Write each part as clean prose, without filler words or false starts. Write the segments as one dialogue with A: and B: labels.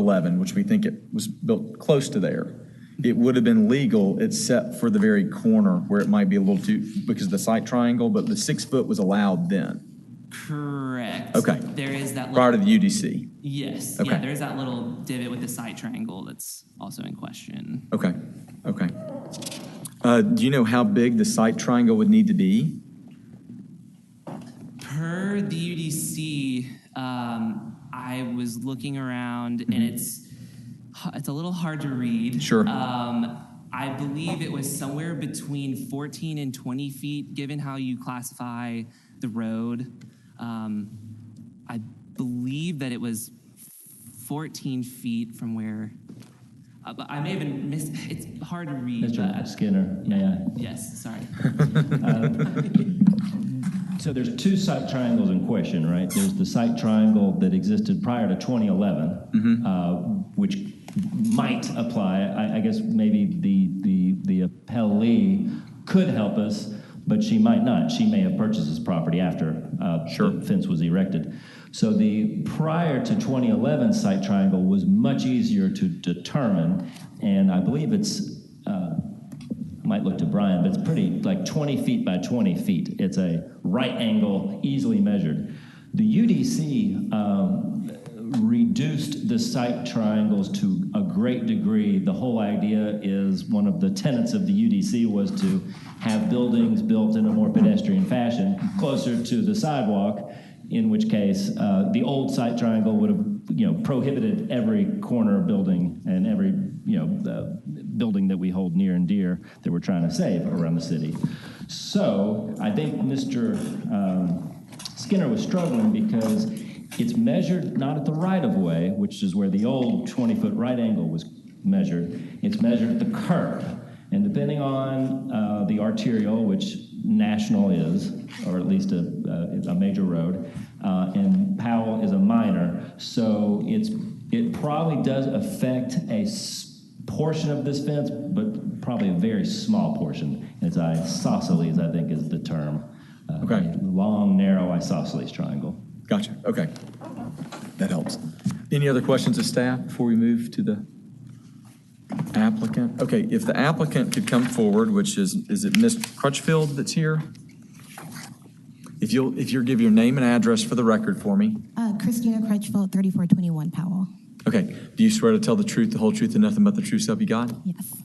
A: 2011, which we think it was built close to there, it would have been legal except for the very corner where it might be a little too, because of the site triangle, but the 6 foot was allowed then.
B: Correct.
A: Okay.
B: There is that
A: prior to the UDC.
B: Yes.
A: Okay.
B: Yeah, there's that little divot with the site triangle that's also in question.
A: Okay. Okay. Do you know how big the site triangle would need to be?
B: Per the UDC, I was looking around, and it's a little hard to read.
A: Sure.
B: I believe it was somewhere between 14 and 20 feet, given how you classify the road. I believe that it was 14 feet from where, but I may have been missed. It's hard to read.
C: Mr. Skinner, may I?
B: Yes, sorry.
C: So there's 2 site triangles in question, right? There's the site triangle that existed prior to 2011, which might apply. I guess maybe the appellee could help us, but she might not. She may have purchased this property after the fence was erected. So the prior to 2011 site triangle was much easier to determine, and I believe it's, might look to Brian, but it's pretty, like 20 feet by 20 feet. It's a right angle, easily measured. The UDC reduced the site triangles to a great degree. The whole idea is, one of the tenets of the UDC was to have buildings built in a more pedestrian fashion, closer to the sidewalk, in which case the old site triangle would have, prohibited every corner building and every, building that we hold near and dear that we're trying to save around the city. So I think Mr. Skinner was struggling because it's measured not at the right-of-way, which is where the old 20-foot right angle was measured. It's measured at the curb. And depending on the arterial, which National is, or at least a major road, and Powell is a minor, so it probably does affect a portion of this fence, but probably a very small portion. It's isosceles, I think, is the term.
A: Okay.
C: Long, narrow isosceles triangle.
A: Gotcha. Okay. That helps. Any other questions of staff before we move to the applicant? Okay, if the applicant could come forward, which is it Ms. Crutchfield that's here? If you'll give your name and address for the record for me.
D: Christina Crutchfield, 3421 Powell.
A: Okay. Do you swear to tell the truth, the whole truth, and nothing but the true self you got?
D: Yes.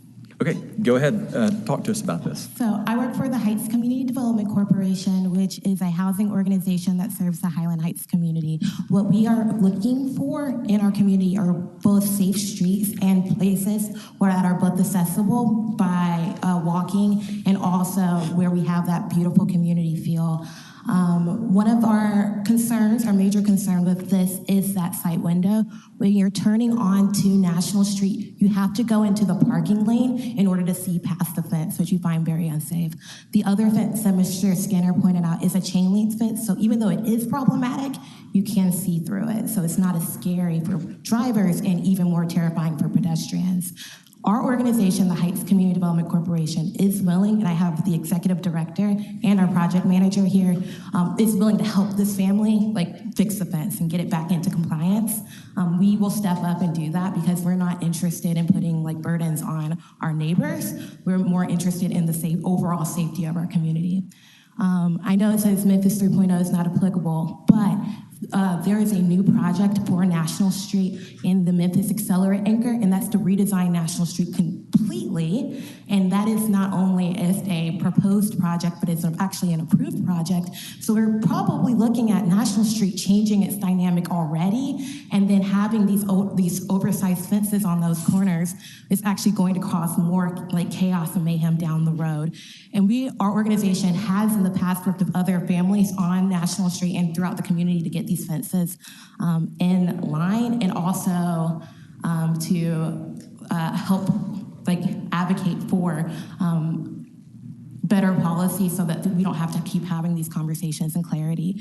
A: Okay, go ahead. Talk to us about this.
D: So I work for the Heights Community Development Corporation, which is a housing organization that serves the Highland Heights community. What we are looking for in our community are both safe streets and places that are both accessible by walking, and also where we have that beautiful community feel. One of our concerns, our major concern with this, is that site window. When you're turning onto National Street, you have to go into the parking lane in order to see past the fence, which you find very unsafe. The other fence that Mr. Skinner pointed out is a chain link fence, so even though it is problematic, you can see through it. So it's not as scary for drivers and even more terrifying for pedestrians. Our organization, the Heights Community Development Corporation, is willing, and I have the executive director and our project manager here, is willing to help this family fix the fence and get it back into compliance. We will step up and do that because we're not interested in putting burdens on our neighbors. We're more interested in the overall safety of our community. I know it says Memphis 3.0 is not applicable, but there is a new project for National Street in the Memphis Accelerate Anchor, and that's to redesign National Street completely. And that is not only as a proposed project, but it's actually an approved project. So we're probably looking at National Street changing its dynamic already, and then having these oversized fences on those corners is actually going to cause more chaos and mayhem down the road. And our organization has in the past worked with other families on National Street and throughout the community to get these fences in line, and also to help advocate for better policy so that we don't have to keep having these conversations and clarity.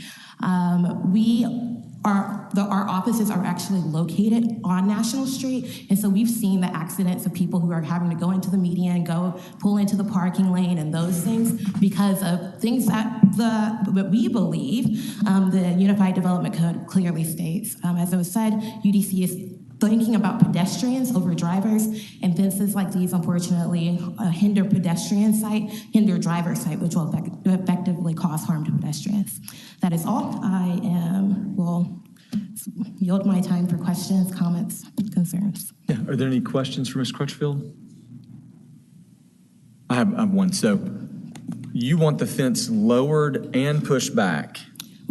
D: Our offices are actually located on National Street, and so we've seen the accidents of people who are having to go into the median, go pull into the parking lane and those things because of things that we believe the Unified Development Code clearly states. As it was said, UDC is thinking about pedestrians over drivers, and fences like these, unfortunately, hinder pedestrian sight, hinder driver sight, which will effectively cause harm to pedestrians. That is all. Will yield my time for questions, comments, concerns.
A: Yeah, are there any questions for Ms. Crutchfield? I have one. So you want the fence lowered and pushed back?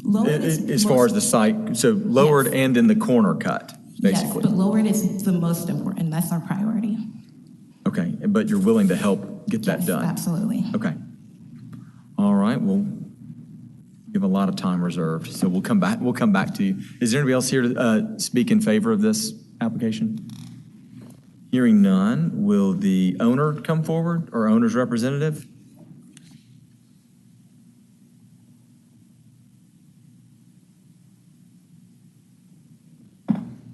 D: Lowered
A: As far as the site, so lowered
D: Yes.
A: and in the corner cut, basically?
D: Yes, but lowered is the most important. That's our priority.
A: Okay, but you're willing to help get that
D: Yes,
A: done?
D: absolutely.
A: Okay. All right, well, you have a lot of time reserved, so we'll come back to you. Is there anybody else here to speak in favor of this application? Hearing none, will the owner come forward, or owner's representative?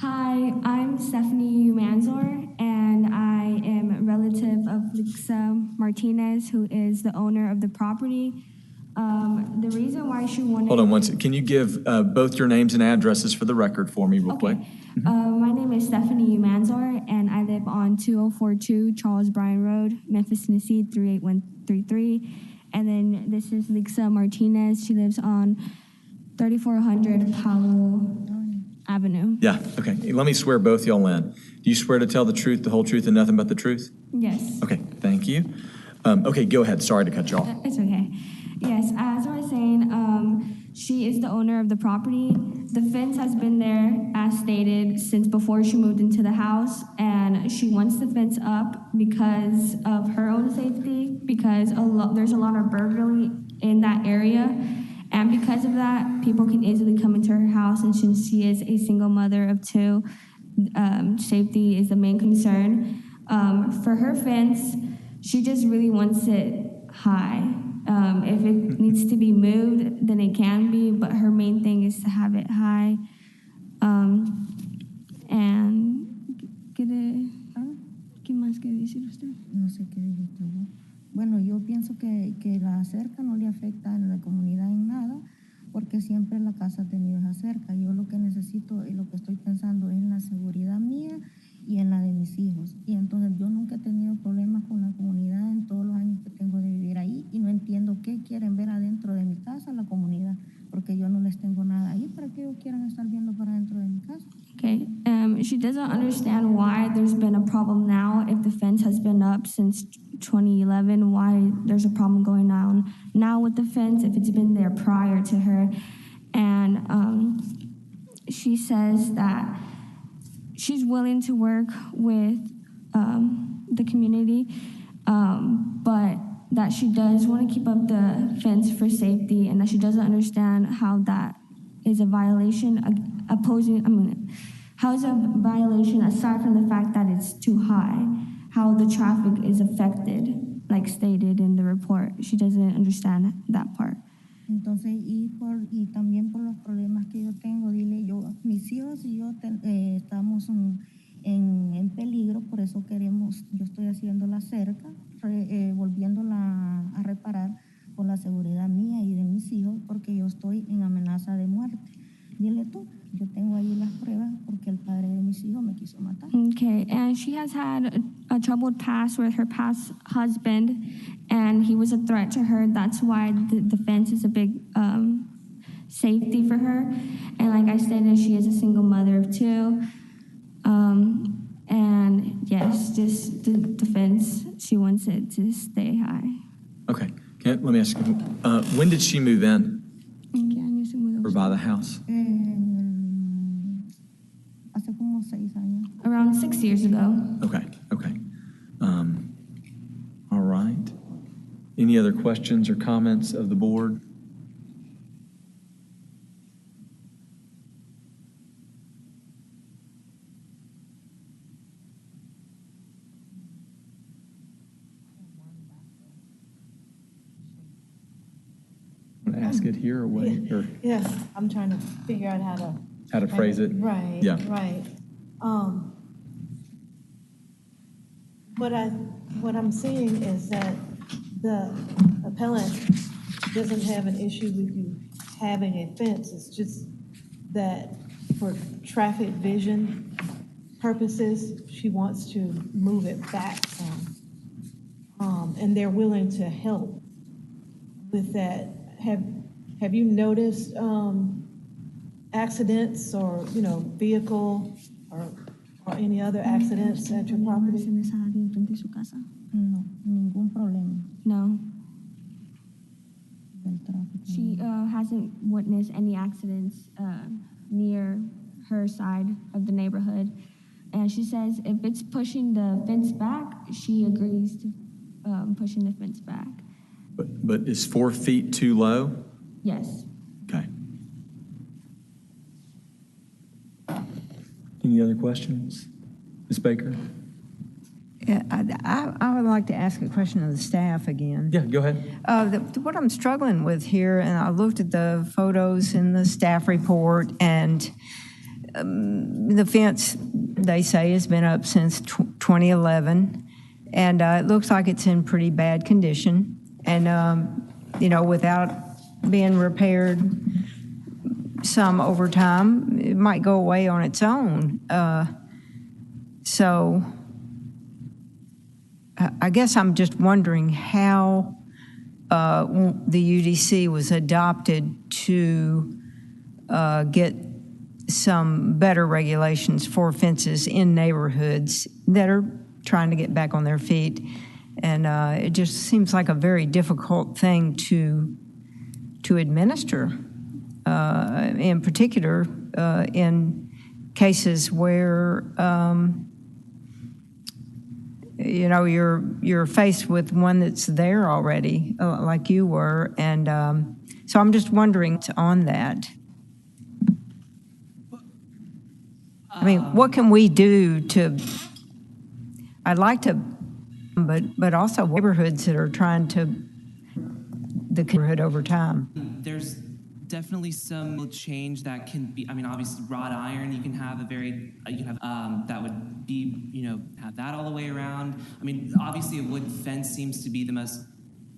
E: Hi, I'm Stephanie Manzor, and I am a relative of Lixa Martinez, who is the owner of the property. The reason why she wanted...
A: Hold on one second. Can you give both your names and addresses for the record for me real quick?
E: My name is Stephanie Manzor, and I live on 2042 Charles Bryan Road, Memphis, Tennessee, 38133. And then this is Lixa Martinez. She lives on 3400 Powell Avenue.
A: Yeah, okay. Let me swear both y'all in. Do you swear to tell the truth, the whole truth, and nothing but the truth?
E: Yes.
A: Okay, thank you. Okay, go ahead. Sorry to cut you off.
E: It's okay. Yes, as I was saying, she is the owner of the property. The fence has been there, as stated, since before she moved into the house, and she wants the fence up because of her own safety, because there's a lot of burglary in that area, and because of that, people can easily come into her house, and since she is a single mother of two, safety is the main concern. For her fence, she just really wants it high. If it needs to be moved, then it can be, but her main thing is to have it high. And ¿qué más quiere decir usted?
F: No sé qué dijo usted. Bueno, yo pienso que la cerca no le afecta a la comunidad en nada, porque siempre la casa ha tenido esa cerca. Yo lo que necesito y lo que estoy pensando es en la seguridad mía y en la de mis hijos. Y entonces yo nunca he tenido problemas con la comunidad en todos los años que tengo de vivir ahí, y no entiendo qué quieren ver adentro de mi casa la comunidad, porque yo no les tengo nada ahí para que ellos quieran estar viendo para adentro de mi casa.
E: Okay, she doesn't understand why there's been a problem now if the fence has been up since 2011, why there's a problem going on now with the fence if it's been there prior to her. And she says that she's willing to work with the community, but that she does want to keep up the fence for safety, and that she doesn't understand how that is a violation, how is a violation aside from the fact that it's too high, how the traffic is affected, like stated in the report. She doesn't understand that part.
F: Entonces, y también por los problemas que yo tengo, mis hijos y yo estamos en peligro, por eso yo estoy haciendo la cerca, volviéndola a reparar por la seguridad mía y de mis hijos, porque yo estoy en amenaza de muerte. Dile tú, yo tengo ahí las pruebas porque el padre de mis hijos me quiso matar.
E: Okay, and she has had a troubled past with her past husband, and he was a threat to her. That's why the fence is a big safety for her. And like I stated, she is a single mother of two. And yes, just the fence, she wants it to stay high.
A: Okay, let me ask you, when did she move in or buy the house?
F: Hace como 6 años.
E: Around 6 years ago.
A: Okay. All right. Any other questions or comments of the board? Want to ask it here or wait? Or
G: Yes, I'm trying to figure out
A: how to phrase it?
G: Right.
A: Yeah.
G: Right. What I'm seeing is that the appellant doesn't have an issue with you having a fence. It's just that for traffic vision, purposes, she wants to move it back some. And they're willing to help with that. Have you noticed accidents or, vehicle or any other accidents at your property?
F: ¿En esa área enfrente de su casa? No, ningún problema
E: No.
F: del tráfico.
E: She hasn't witnessed any accidents near her side of the neighborhood. And she says if it's pushing the fence back, she agrees to pushing the fence back.
A: But is 4 feet too low?
E: Yes.
A: Okay. Any other questions? Ms. Baker?
H: Yeah, I would like to ask a question of the staff again.
A: Yeah, go ahead.
H: What I'm struggling with here, and I looked at the photos in the staff report, and the fence, they say, has been up since 2011, and it looks like it's in pretty bad condition. And, without being repaired some over time, it might go away on its own. So I guess I'm just wondering how the UDC was adopted to get some better regulations for fences in neighborhoods that are trying to get back on their feet. And it just seems like a very difficult thing to administer, in particular in cases where you're faced with one that's there already, like you were, and so I'm just wondering on that. I mean, what can we do to? I'd like to, but also neighborhoods that are trying to the neighborhood over time.
B: There's definitely some change that can be, obviously wrought iron, you can have that would be, have that all the way around. Obviously a wood fence seems to be the most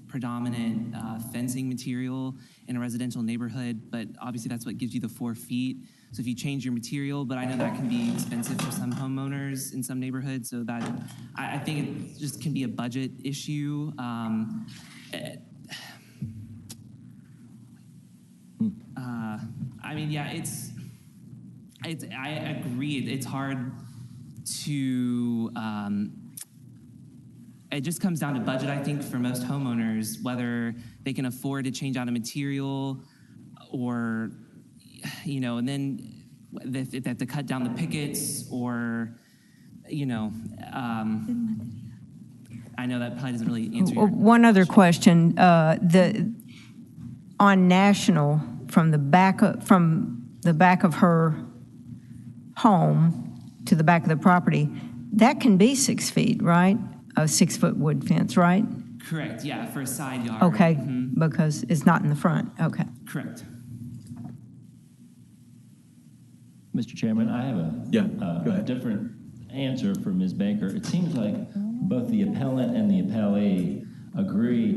B: predominant fencing material in a residential neighborhood, but obviously that's what gives you the 4 feet. So if you change your material, but I know that can be expensive for some homeowners in some neighborhoods, so that, I think it just can be a budget issue. I agree. It's hard to. It just comes down to budget, I think, for most homeowners, whether they can afford to change out a material, or, and then if they have to cut down the pickets, or, I know that probably doesn't really answer your
H: One other question: on National, from the back of her home to the back of the property, that can be 6 feet, right? A 6-foot wood fence, right?
B: Correct, yeah, for a side yard.
H: Okay,
B: Mhm.
H: because it's not in the front. Okay.
B: Correct.
C: Mr. Chairman, I have
A: Go
C: a
A: ahead.
C: different answer for Ms. Baker. It seems like both the appellant and the appellee agree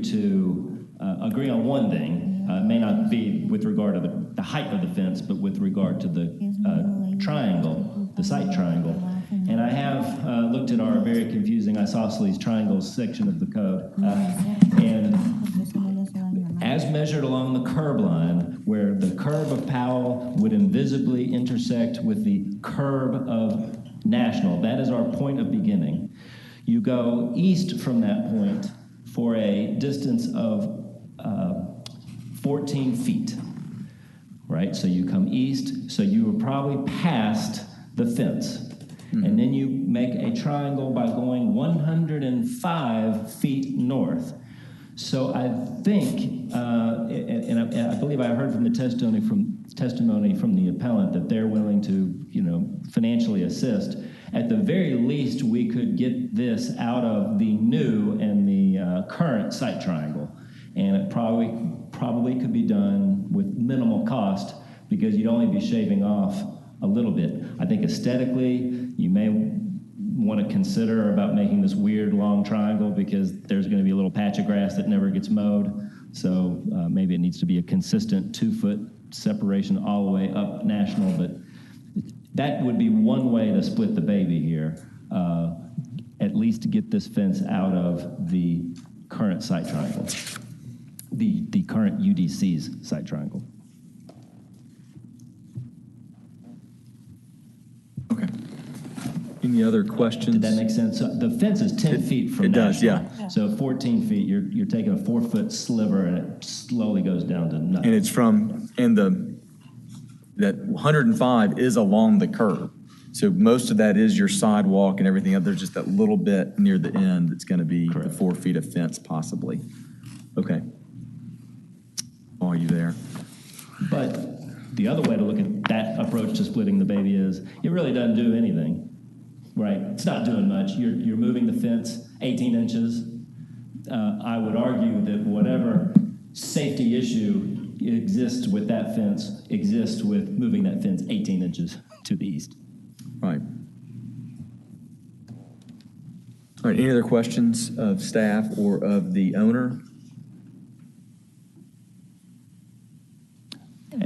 C: on one thing. It may not be with regard to the height of the fence, but with regard to the triangle, the site triangle. And I have looked at our very confusing isosceles triangles section of the code. And as measured along the curb line, where the curb of Powell would invisibly intersect with the curb of National, that is our point of beginning. You go east from that point for a distance of 14 feet, right? So you come east, so you were probably past the fence. And then you make a triangle by going 105 feet north. So I think, and I believe I heard from the testimony from the appellant that they're willing to, financially assist. At the very least, we could get this out of the new and the current site triangle, and it probably could be done with minimal cost because you'd only be shaving off a little bit. I think aesthetically, you may want to consider about making this weird long triangle because there's going to be a little patch of grass that never gets mowed. So maybe it needs to be a consistent 2-foot separation all the way up National. But that would be one way to split the baby here, at least to get this fence out of the current site triangle, the current UDC's site triangle.
A: Okay. Any other questions?
C: Did that make sense? So the fence is 10 feet from
A: it does,
C: national.
A: yeah.
C: So 14 feet, you're taking a 4-foot sliver and it slowly goes down to nothing.
A: And it's that 105 is along the curb. So most of that is your sidewalk and everything else. There's just that little bit near the end that's going to be
C: Correct.
A: the 4 feet of fence possibly. Okay. Are you there?
C: But the other way to look at that approach to splitting the baby is it really doesn't do anything, right? It's not doing much. You're moving the fence 18 inches. I would argue that whatever safety issue exists with that fence exists with moving that fence 18 inches to the east.
A: Right. All right, any other questions of staff or of the owner?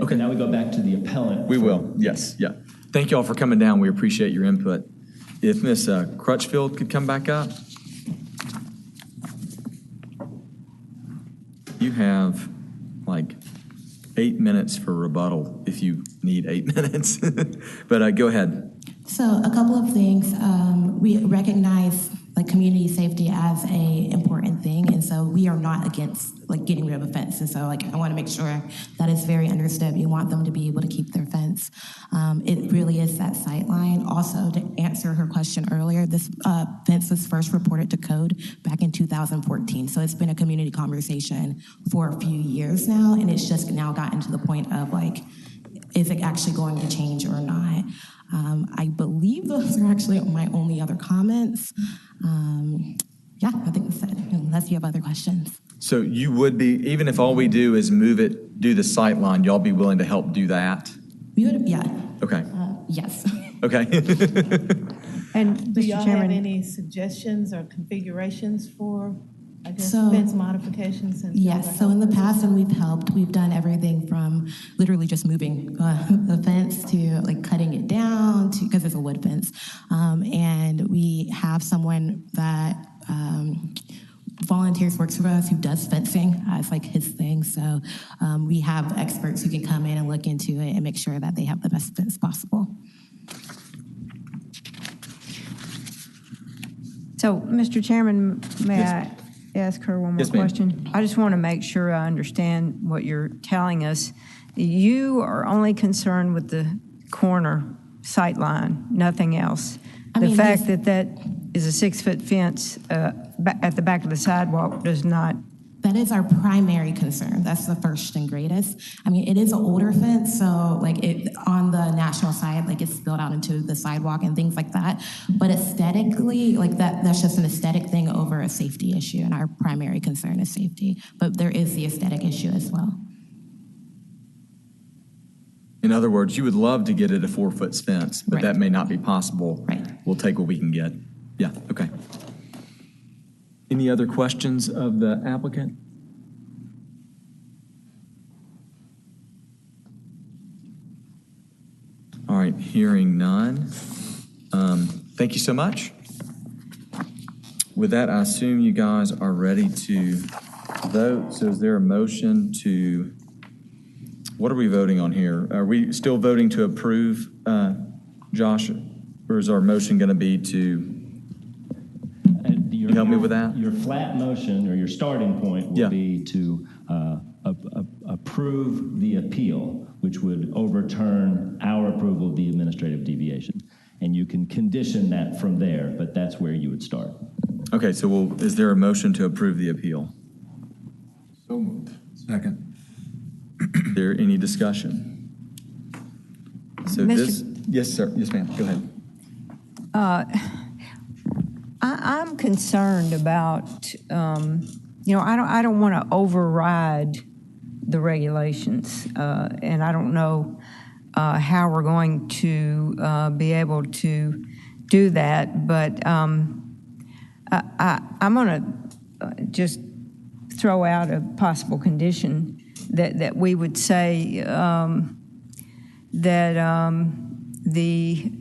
C: Okay, now we go back to the appellant.
A: We will, yes, yeah. Thank you all for coming down. We appreciate your input. If Ms. Crutchfield could come back up. You have like 8 minutes for rebuttal if you need 8 minutes. But go ahead.
D: So a couple of things. We recognize like community safety as a important thing, and so we are not against like getting rid of a fence. And so like I want to make sure that is very understood. We want them to be able to keep their fence. It really is that sight line. Also, to answer her question earlier, this fence was first reported to code back in 2014. So it's been a community conversation for a few years now, and it's just now gotten to the point of like, is it actually going to change or not? I believe those are actually my only other comments. Yeah, I think that's it, unless you have other questions.
A: So you would be, even if all we do is move it, do the sight line, y'all be willing to help do that?
D: We would, yeah.
A: Okay.
D: Yes.
A: Okay.
H: And
G: Do
H: Mr.
G: y'all have
H: Chairman,
G: any suggestions or configurations for, I guess,
D: So-
G: fence modifications? And
D: Yes, so in the past when we've helped, we've done everything from literally just moving the fence to like cutting it down to, because it's a wood fence. And we have someone that volunteers, works for us, who does fencing. It's like his thing. So we have experts who can come in and look into it and make sure that they have the best fence possible.
H: so, Mr. Chairman, may I ask her one more
A: Yes, ma'am.
H: question? I just want to make sure I understand what you're telling us. You are only concerned with the corner sight line, nothing else.
D: I
H: The
D: mean,
H: fact
D: yes.
H: that is a 6-foot fence at the back of the sidewalk does not.
D: That is our primary concern. That's the first and greatest. I mean, it is an older fence, so like it on the national side, like it's spilled out into the sidewalk and things like that. But aesthetically, like that's just an aesthetic thing over a safety issue, and our primary concern is safety. But there is the aesthetic issue as well.
A: In other words, you would love to get it a 4-foot fence, but
D: Right.
A: that may not be possible.
D: Right.
A: We'll take what we can get. Yeah, okay. Any other questions of the applicant? All right, hearing none. Thank you so much. With that, I assume you guys are ready to vote. So is there a motion to, what are we voting on here? Are we still voting to approve, Josh? Or is our motion going to be to,
C: You
A: help me with that?
C: Your flat motion or your starting point
A: Yeah.
C: will be to approve the appeal, which would overturn our approval of the administrative deviation. And you can condition that from there, but that's where you would start.
A: okay, so is there a motion to approve the appeal?
I: So moved. Second.
A: Is there any discussion? So
H: Mr.
A: this, yes, sir, yes, ma'am, go ahead.
H: I'm concerned about, I don't want to override the regulations, and I don't know how we're going to be able to do that, but I'm going to just throw out a possible condition that we would say that the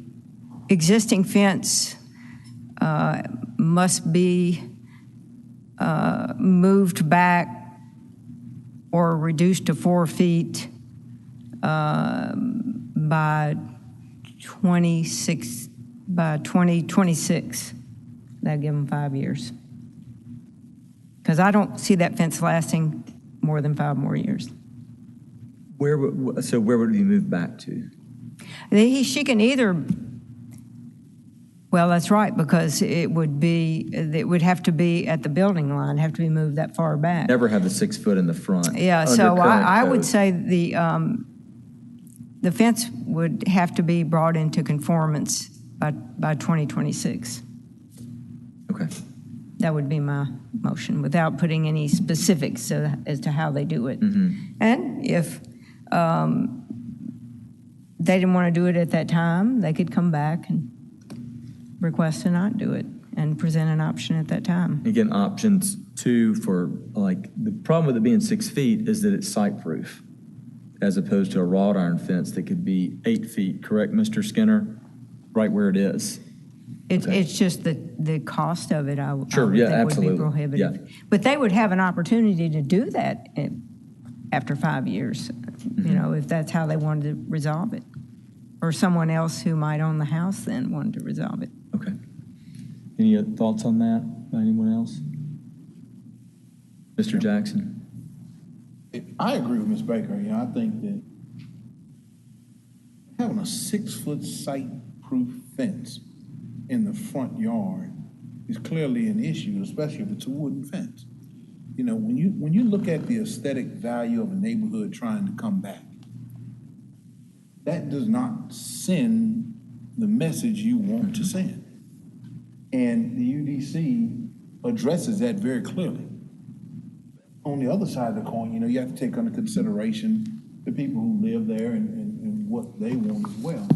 H: existing fence must be moved back or reduced to 4 feet by 2026. That'll give them 5 years. Because I don't see that fence lasting more than 5 more years.
A: Where would he move back to?
H: She can either, well, that's right, because it would have to be at the building line, have to be moved that far back.
A: Never have the 6 foot in the front.
H: Yeah,
A: under
H: so
A: current
H: I would
A: code.
H: say the fence would have to be brought into conformance by 2026.
A: Okay.
H: That would be my motion, without putting any specifics as to how they do it.
A: Mm-hmm.
H: And if they didn't want to do it at that time, they could come back and request to not do it and present an option at that time.
A: Again, options 2 for, like, the problem with it being 6 feet is that it's site-proof, as opposed to a wrought iron fence that could be 8 feet, correct, Mr. Skinner? Right where it is. Okay.
H: It's just the cost of it, I would
A: Sure,
H: think
A: yeah,
H: would
A: absolutely.
H: be prohibitive.
A: Yeah.
H: But they would have an opportunity to do that after 5 years,
A: Mm-hmm.
H: if that's how they wanted to resolve it. Or someone else who might own the house then wanted to resolve it.
A: Okay. Any other thoughts on that by anyone else? Mr. Jackson?
J: I agree with Ms. Baker. I think that having a 6-foot site-proof fence in the front yard is clearly an issue, especially if it's a wooden fence. When you look at the aesthetic value of a neighborhood trying to come back, that does not send the message you want to send. And the UDC addresses that very clearly. On the other side of the coin, you have to take under consideration the people who live there and what they want as well.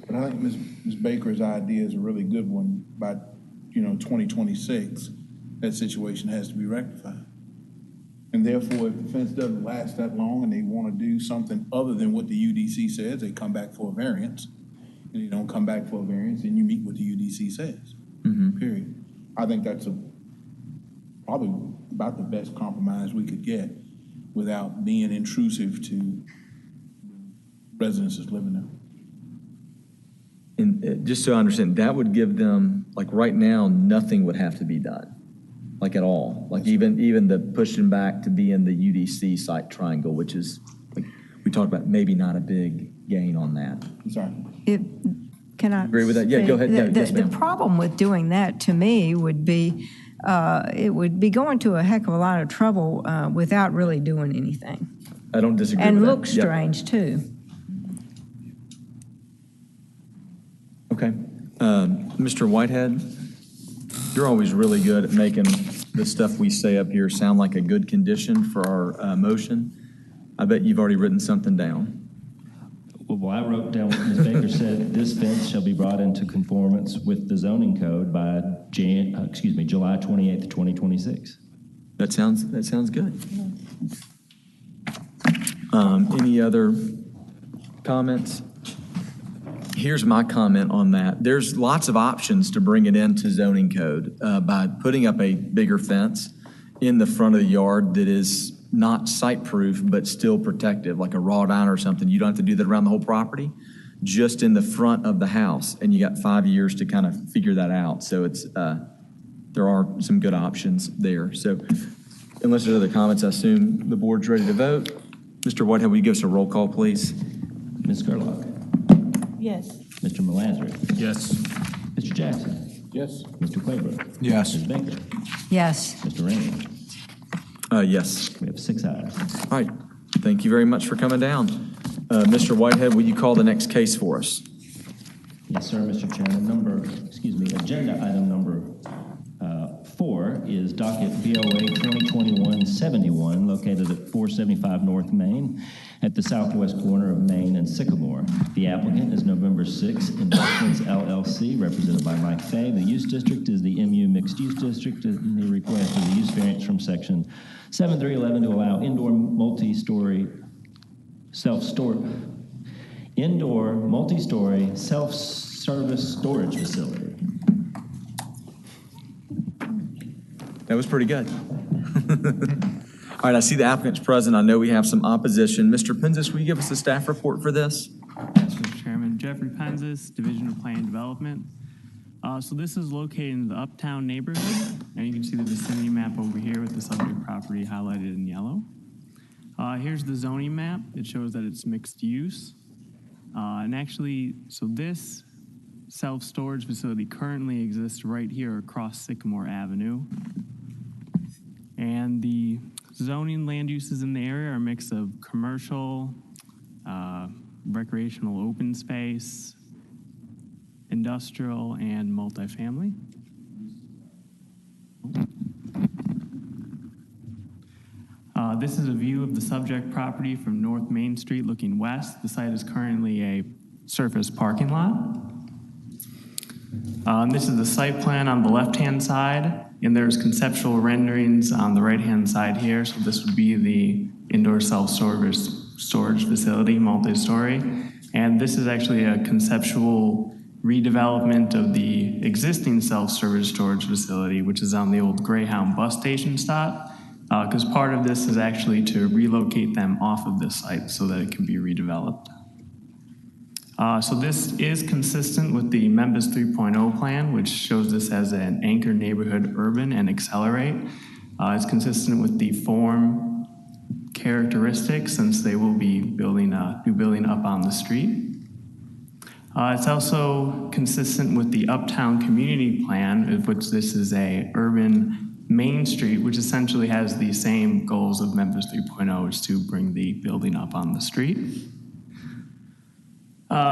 J: But I think Ms. Baker's idea is a really good one. By 2026, that situation has to be rectified. And therefore, if the fence doesn't last that long and they want to do something other than what the UDC says, they come back for a variance. And you don't come back for a variance, then you meet what the UDC says.
A: Mm-hmm.
J: Period. I think that's probably about the best compromise we could get without being intrusive to residents that's living there.
A: And just so I understand, that would give them, like right now, nothing would have to be done, like at all. Like even the pushing back to be in the UDC site triangle, which is, like we talked about, maybe not a big gain on that.
J: I'm sorry.
H: Can I
A: Agree with that? Yeah, go ahead.
H: The,
A: Yeah, yes,
H: the
A: ma'am.
H: problem with doing that, to me, would be it would be going to a heck of a lot of trouble without really doing anything.
A: I don't disagree
H: And
A: with that.
H: look
A: Yep.
H: strange, too.
A: Okay. Mr. Whitehead, you're always really good at making the stuff we say up here sound like a good condition for our motion. I bet you've already written something down.
C: Well, I wrote down what Ms. Baker said. This fence shall be brought into conformance with the zoning code by July 28th, 2026.
A: That sounds good. Any other comments? Here's my comment on that. There's lots of options to bring it into zoning code by putting up a bigger fence in the front of the yard that is not site-proof but still protective, like a wrought iron or something. You don't have to do that around the whole property, just in the front of the house, and you got 5 years to kind of figure that out. So it's there are some good options there. So unless there's other comments, I assume the board's ready to vote. Mr. Whitehead, will you give us a roll call, please?
C: Ms. Gerlach.
G: Yes.
C: Mr. Melasry.
I: Yes.
C: Mr. Jackson.
J: Yes.
C: Mr. Claybrook.
I: Yes.
C: Ms. Baker.
H: Yes.
C: Mr. Rainey.
A: Yes.
C: We have 6 ayes.
A: All right. Thank you very much for coming down. Mr. Whitehead, will you call the next case for us?
C: Yes, sir, Mr. Chairman. Agenda item number 4 is docket BOA 2021-71, located at 475 North Main at the southwest corner of Main and Sycamore. The applicant is November 6 Investments LLC, represented by Mike Fay. The use district is the MU Mixed Use District, and the request is a use variance from section 7311 to allow indoor multi-story self-storage indoor, multi-story, self-service storage facility.
A: That was pretty good. All right, I see the applicant's present. I know we have some opposition. Mr. Penzis, will you give us a staff report for this?
K: Yes, Mr. Chairman. Jeffrey Penzis, Division of Plan and Development. So this is located in the Uptown neighborhood, and you can see the vicinity map over here with the subject property highlighted in yellow. Here's the zoning map. It shows that it's mixed use. And actually, so this self-storage facility currently exists right here across Sycamore Avenue. And the zoning land uses in the area are a mix of commercial, recreational open space, industrial, and multifamily. This is a view of the subject property from North Main Street looking west. The site is currently a surface parking lot. This is the site plan on the left-hand side, and there's conceptual renderings on the right-hand side here. So this would be the indoor self-storage facility, multi-story. And this is actually a conceptual redevelopment of the existing self-storage facility, which is on the old Greyhound bus station stop, because part of this is actually to relocate them off of this site so that it can be redeveloped. So this is consistent with the Members 3.0 plan, which shows this as an anchor neighborhood urban and accelerate. It's consistent with the form characteristics since they will be building a new building up on the street. It's also consistent with the Uptown Community Plan, of which this is a urban Main Street, which essentially has the same goals of Members 3.0, which is to bring the building up on the street.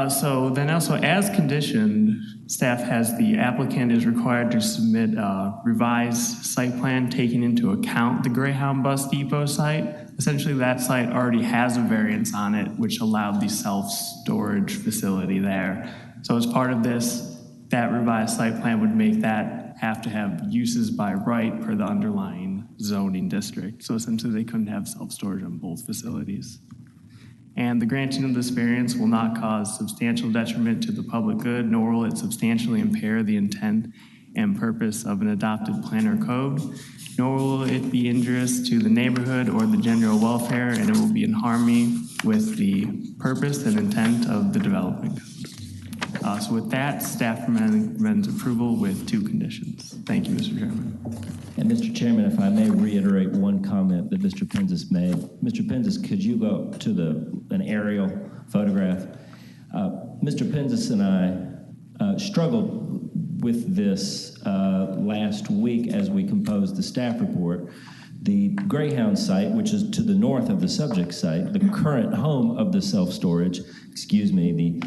K: So then also as conditioned, staff has the applicant is required to submit a revised site plan taking into account the Greyhound Bus Depot site. Essentially that site already has a variance on it, which allowed the self-storage facility there. So as part of this, that revised site plan would make that have to have uses by right per the underlying zoning district. So essentially they couldn't have self-storage on both facilities. And the granting of this variance will not cause substantial detriment to the public good, nor will it substantially impair the intent and purpose of an adopted plan or code, nor will it be injurious to the neighborhood or the general welfare, and it will be in harmony with the purpose and intent of the development code. So with that, staff recommends approval with 2 conditions. Thank you, Mr. Chairman.
C: And Mr. Chairman, if I may reiterate one comment that Mr. Penzis made. Mr. Penzis, could you go to an aerial photograph? Mr. Penzis and I struggled with this last week as we composed the staff report. The Greyhound site, which is to the north of the subject site, the current home of the self-storage, the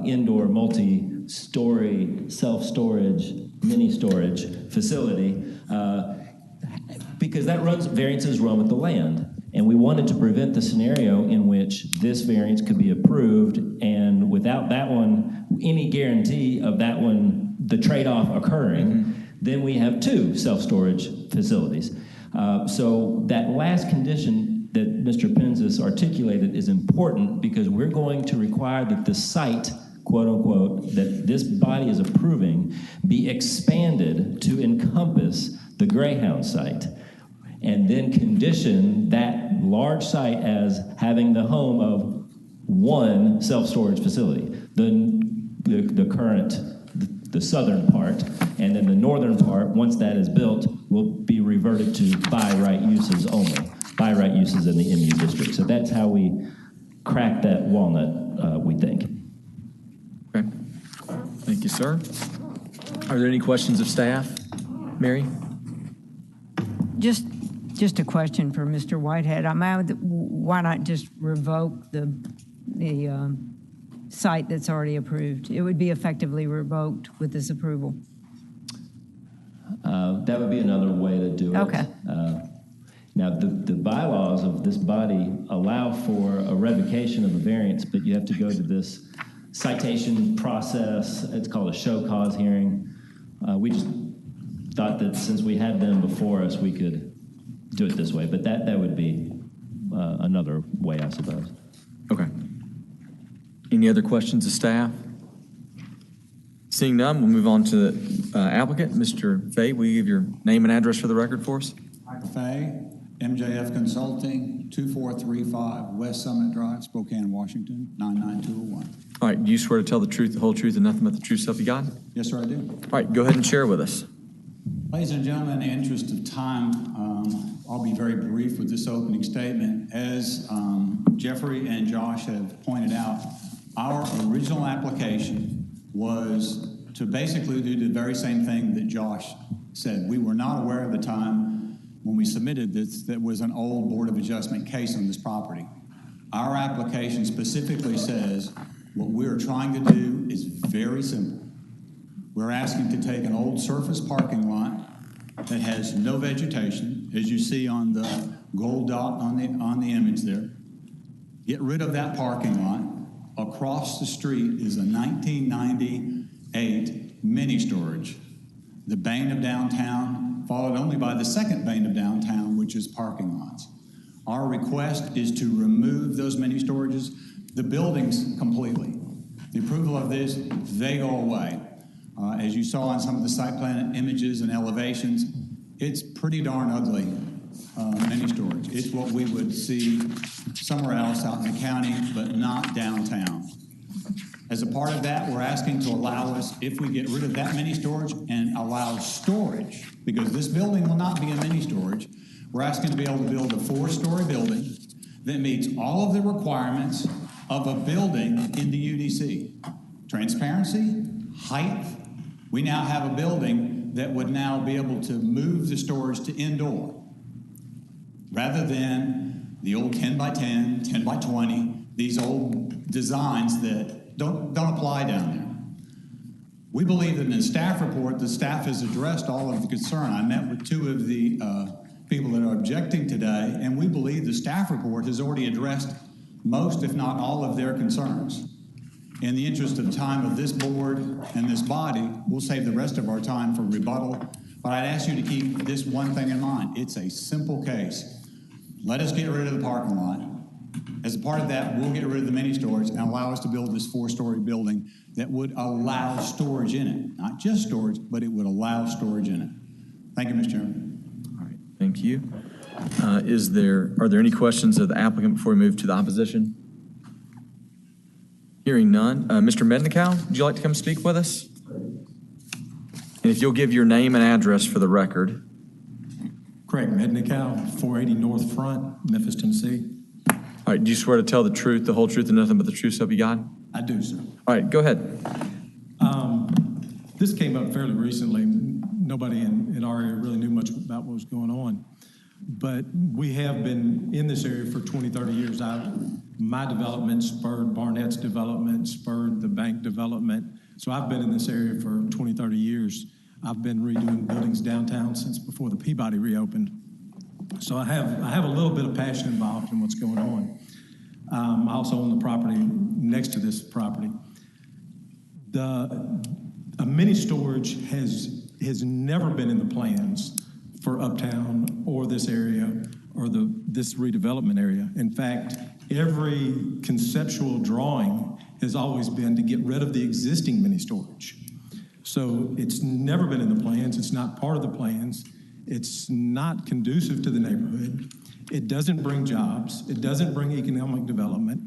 C: indoor multi-story self-storage, mini-storage facility, because that variances run with the land. And we wanted to prevent the scenario in which this variance could be approved, and without that one, any guarantee of that one, the trade-off occurring, then we have 2 self-storage facilities. So that last condition that Mr. Penzis articulated is important because we're going to require that the site, quote unquote, that this body is approving be expanded to encompass the Greyhound site, and then condition that large site as having the home of 1 self-storage facility, the current, the southern part, and then the northern part, once that is built, will be reverted to by right uses only, by right uses in the MU district. So that's how we crack that walnut, we think.
A: Okay. Thank you, sir. Are there any questions of staff? Mary?
H: Just a question for Mr. Whitehead. Why not just revoke the site that's already approved? It would be effectively revoked with this approval.
C: That would be another way to do it.
H: Okay.
C: Now, the bylaws of this body allow for a revocation of a variance, but you have to go to this citation process. It's called a show cause hearing. We just thought that since we had them before us, we could do it this way, but that would be another way, I suppose.
A: Okay. Any other questions of staff? Seeing none, we'll move on to the applicant. Mr. Fay, will you give your name and address for the record for us?
L: Michael Fay, MJF Consulting, 2435 West Summit Drive, Spokane, Washington, 99201.
A: All right, do you swear to tell the truth, the whole truth, and nothing but the truth, self you got?
L: Yes, sir, I do.
A: All right, go ahead and share with us.
L: Ladies and gentlemen, in the interest of time, I'll be very brief with this opening statement. As Jeffrey and Josh have pointed out, our original application was to basically do the very same thing that Josh said. We were not aware at the time when we submitted this that was an old Board of Adjustment case on this property. Our application specifically says what we're trying to do is very simple. We're asking to take an old surface parking lot that has no vegetation, as you see on the gold dot on the image there. Get rid of that parking lot. Across the street is a 1998 mini storage, the bane of downtown, followed only by the second bane of downtown, which is parking lots. Our request is to remove those mini storages, the buildings completely. The approval of this, they go away. As you saw on some of the site plan images and elevations, it's pretty darn ugly mini storage. It's what we would see somewhere else out in the county, but not downtown. As a part of that, we're asking to allow us, if we get rid of that mini storage and allow storage, because this building will not be a mini storage, we're asking to be able to build a 4-story building that meets all of the requirements of a building in the UDC. Transparency, height. We now have a building that would now be able to move the storage to indoor, rather than the old 10 by 10, 10 by 20, these old designs that don't apply down there. We believe that in the staff report, the staff has addressed all of the concern. I met with 2 of the people that are objecting today, and we believe the staff report has already addressed most, if not all, of their concerns. In the interest of time of this board and this body, we'll save the rest of our time for rebuttal, but I'd ask you to keep this one thing in mind. It's a simple case. Let us get rid of the parking lot. As a part of that, we'll get rid of the mini storage and allow us to build this 4-story building that would allow storage in it. Not just storage, but it would allow storage in it. Thank you, Mr. Chairman.
A: All right, thank you. Are there any questions of the applicant before we move to the opposition? Hearing none. Mr. Mednicow, would you like to come speak with us? And if you'll give your name and address for the record.
M: Craig Mednicow, 480 North Front, Memphis, Tennessee.
A: All right, do you swear to tell the truth, the whole truth, and nothing but the truth, so help you God?
M: I do, sir.
A: All right, go ahead.
M: This came up fairly recently. Nobody in our area really knew much about what was going on. But we have been in this area for 20, 30 years. My development spurred Barnett's development, spurred the bank development. So I've been in this area for 20, 30 years. I've been redoing buildings downtown since before the Peabody reopened. So I have a little bit of passion involved in what's going on. I also own the property next to this property. A mini storage has never been in the plans for Uptown or this area or this redevelopment area. In fact, every conceptual drawing has always been to get rid of the existing mini storage. So it's never been in the plans. It's not part of the plans. It's not conducive to the neighborhood. It doesn't bring jobs. It doesn't bring economic development.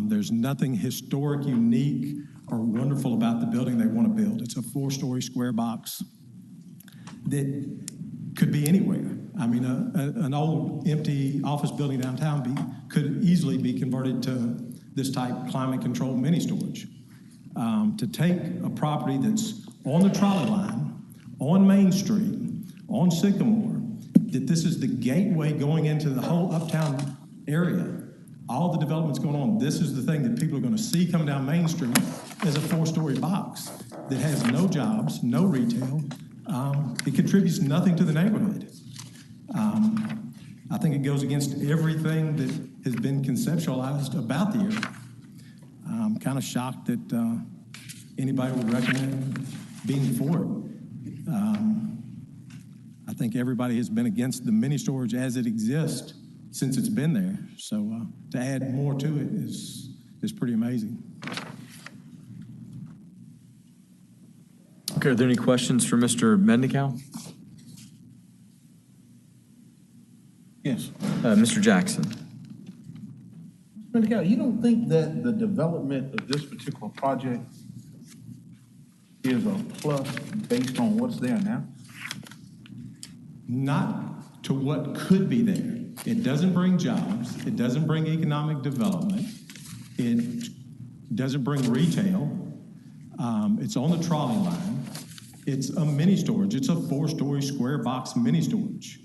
M: There's nothing historic, unique, or wonderful about the building they want to build. It's a 4-story square box that could be anywhere. I mean, an old empty office building downtown could easily be converted to this type climate-controlled mini storage. To take a property that's on the trolley line, on Main Street, on Sycamore, that this is the gateway going into the whole Uptown area. All the developments going on, this is the thing that people are going to see come down Main Street as a 4-story box that has no jobs, no retail. It contributes nothing to the neighborhood. I think it goes against everything that has been conceptualized about the area. I'm kind of shocked that anybody would recommend being for it. I think everybody has been against the mini storage as it exists since it's been there. So to add more to it is is pretty amazing.
A: Okay, are there any questions for Mr. Mendenkow?
J: Yes.
A: Mr. Jackson?
J: Mr. Mendenkow, you don't think that the development of this particular project is a plus based on what's there now?
M: Not to what could be there. It doesn't bring jobs. It doesn't bring economic development. It doesn't bring retail. It's on the trolley line. It's a mini storage. It's a 4-story square box mini storage.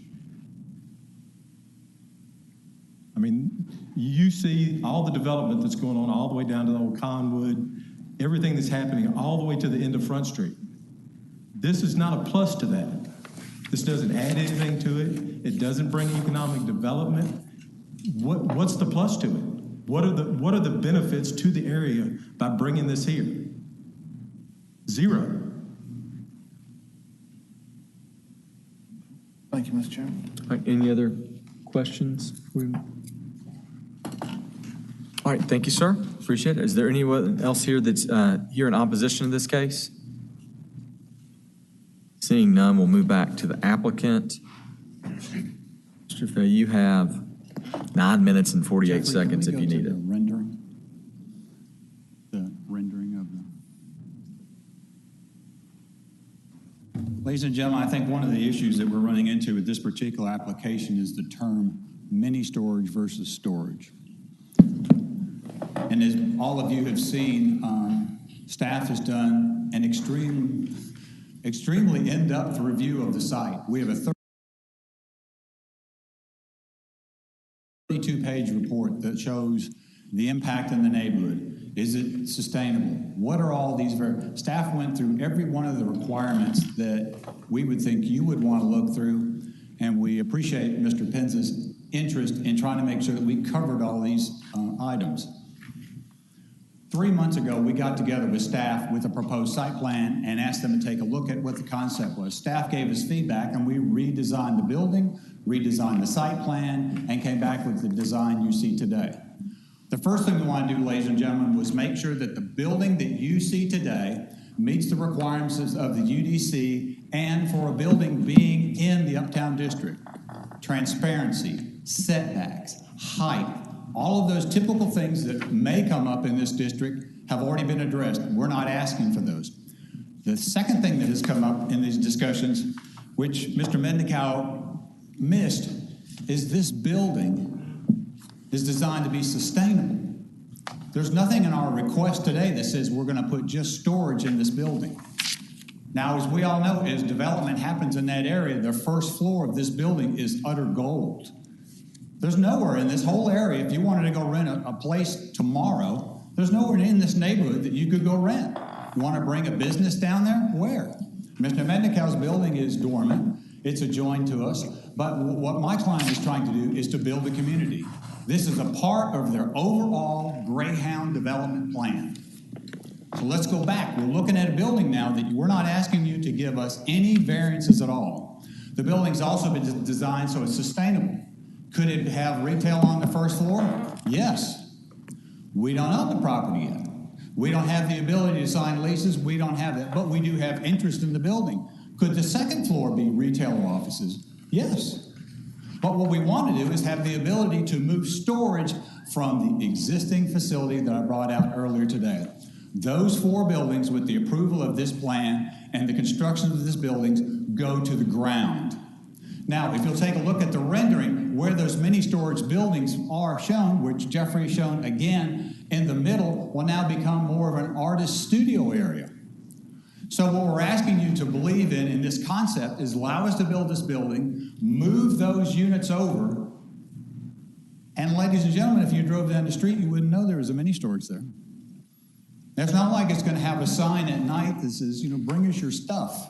M: I mean, you see all the development that's going on all the way down to the old Conwood, everything that's happening all the way to the end of Front Street. This is not a plus to that. This doesn't add anything to it. It doesn't bring economic development. What's the plus to it? What are the benefits to the area by bringing this here? Zero.
J: Thank you, Mr. Chairman.
A: All right, any other questions? All right, thank you, sir. Appreciate it. Is there anyone else here that's here in opposition to this case? Seeing none, we'll move back to the applicant. Mr. Fay, you have 9 minutes and 48 seconds if you need it.
L: The rendering of the... Ladies and gentlemen, I think one of the issues that we're running into with this particular application is the term mini storage versus storage. And as all of you have seen, staff has done an extremely in-depth review of the site. We have a 32-page report that shows the impact in the neighborhood. Is it sustainable? What are all these staff went through every one of the requirements that we would think you would want to look through, and we appreciate Mr. Penz's interest in trying to make sure that we covered all these items. 3 months ago, we got together with staff with a proposed site plan and asked them to take a look at what the concept was. Staff gave us feedback, and we redesigned the building, redesigned the site plan, and came back with the design you see today. The first thing we want to do, ladies and gentlemen, was make sure that the building that you see today meets the requirements of the UDC and for a building being in the Uptown District. Transparency, setbacks, height, all of those typical things that may come up in this district have already been addressed. We're not asking for those. The second thing that has come up in these discussions, which Mr. Mendenkow missed, is this building is designed to be sustainable. There's nothing in our request today that says we're going to put just storage in this building. Now, as we all know, as development happens in that area, the first floor of this building is utter gold. There's nowhere in this whole area, if you wanted to go rent a place tomorrow, there's nowhere in this neighborhood that you could go rent. You want to bring a business down there? Where? Mr. Mendekow's building is dormant. It's adjoined to us. But what my client is trying to do is to build a community. This is a part of their overall Greyhound development plan. So let's go back. We're looking at a building now that we're not asking you to give us any variances at all. The building's also been designed so it's sustainable. Could it have retail on the first floor? Yes. We don't own the property yet. We don't have the ability to sign leases. We don't have that, but we do have interest in the building. Could the second floor be retail or offices? Yes. But what we want to do is have the ability to move storage from the existing facility that I brought out earlier today. Those 4 buildings, with the approval of this plan and the construction of these buildings, go to the ground. Now, if you'll take a look at the rendering where those mini storage buildings are shown, which Jeffrey has shown again in the middle, will now become more of an artist studio area. So what we're asking you to believe in this concept is allow us to build this building, move those units over, and ladies and gentlemen, if you drove down the street, you wouldn't know there was a mini storage there. It's not like it's going to have a sign at night that says, bring us your stuff.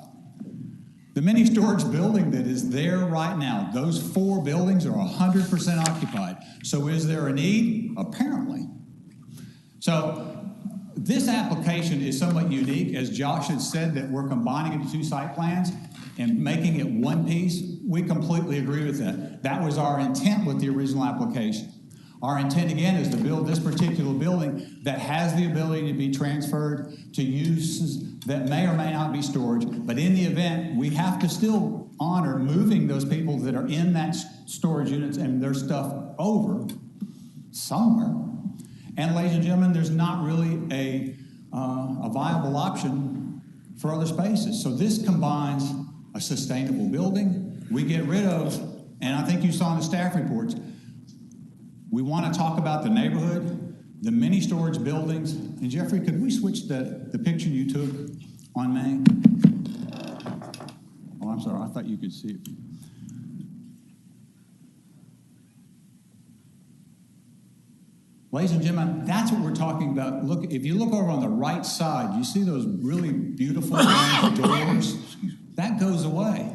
L: The mini storage building that is there right now, those 4 buildings are 100% occupied. So is there a need? Apparently. So this application is somewhat unique. As Josh had said, that we're combining the 2 site plans and making it one piece. We completely agree with that. That was our intent with the original application. Our intent, again, is to build this particular building that has the ability to be transferred to uses that may or may not be storage, but in the event, we have to still honor moving those people that are in that storage units and their stuff over somewhere. And ladies and gentlemen, there's not really a viable option for other spaces. So this combines a sustainable building. We get rid of, and I think you saw in the staff reports, we want to talk about the neighborhood, the mini storage buildings. And Jeffrey, could we switch the picture you took on Main? Oh, I'm sorry, I thought you could see it. Ladies and gentlemen, that's what we're talking about. Look, if you look over on the right side, you see those really beautiful orange doors? That goes away.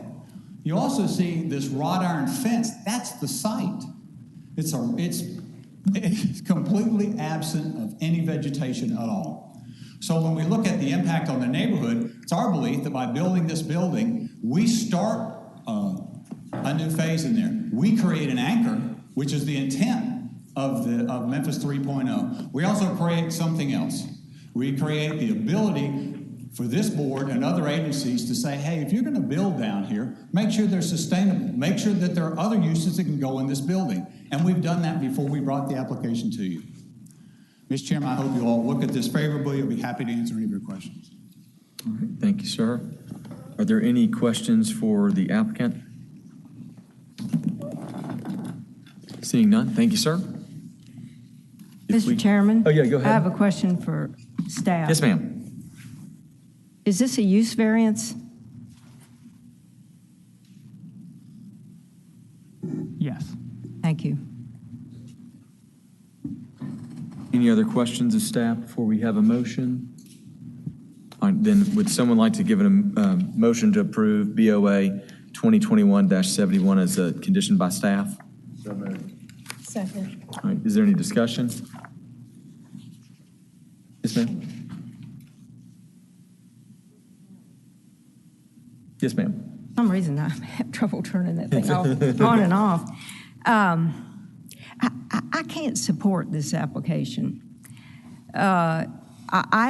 L: You also see this wrought iron fence. That's the site. It's completely absent of any vegetation at all. So when we look at the impact on the neighborhood, it's our belief that by building this building, we start a new phase in there. We create an anchor, which is the intent of Memphis 3.0. We also create something else. We create the ability for this board and other agencies to say, hey, if you're going to build down here, make sure they're sustainable. Make sure that there are other uses that can go in this building. And we've done that before we brought the application to you. Mr. Chairman, I hope you all look at this favorably. I'll be happy to answer any of your questions.
A: All right, thank you, sir. Are there any questions for the applicant? Seeing none, thank you, sir.
H: Mr. Chairman?
A: Oh, yeah, go ahead.
H: I have a question for staff.
A: Yes, ma'am.
H: Is this a use variance?
K: Yes.
H: Thank you.
A: Any other questions of staff before we have a motion? All right, then would someone like to give a motion to approve BOA 2021-71 as a condition by staff?
I: So moved.
G: Second.
A: All right, is there any discussion? Yes, ma'am. Yes, ma'am.
H: For some reason, I have trouble turning that thing off, on and off. I can't support this application. I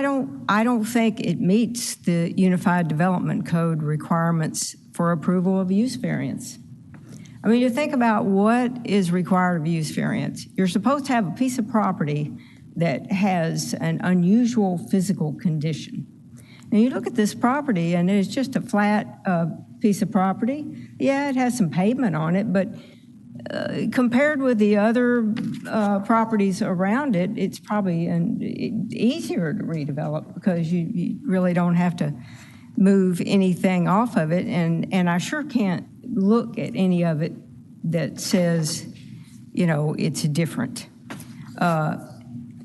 H: don't think it meets the Unified Development Code requirements for approval of use variance. I mean, you think about what is required of use variance. You're supposed to have a piece of property that has an unusual physical condition. And you look at this property, and it's just a flat piece of property. Yeah, it has some pavement on it, but compared with the other properties around it, it's probably easier to redevelop because you really don't have to move anything off of it. And I sure can't look at any of it that says, it's different.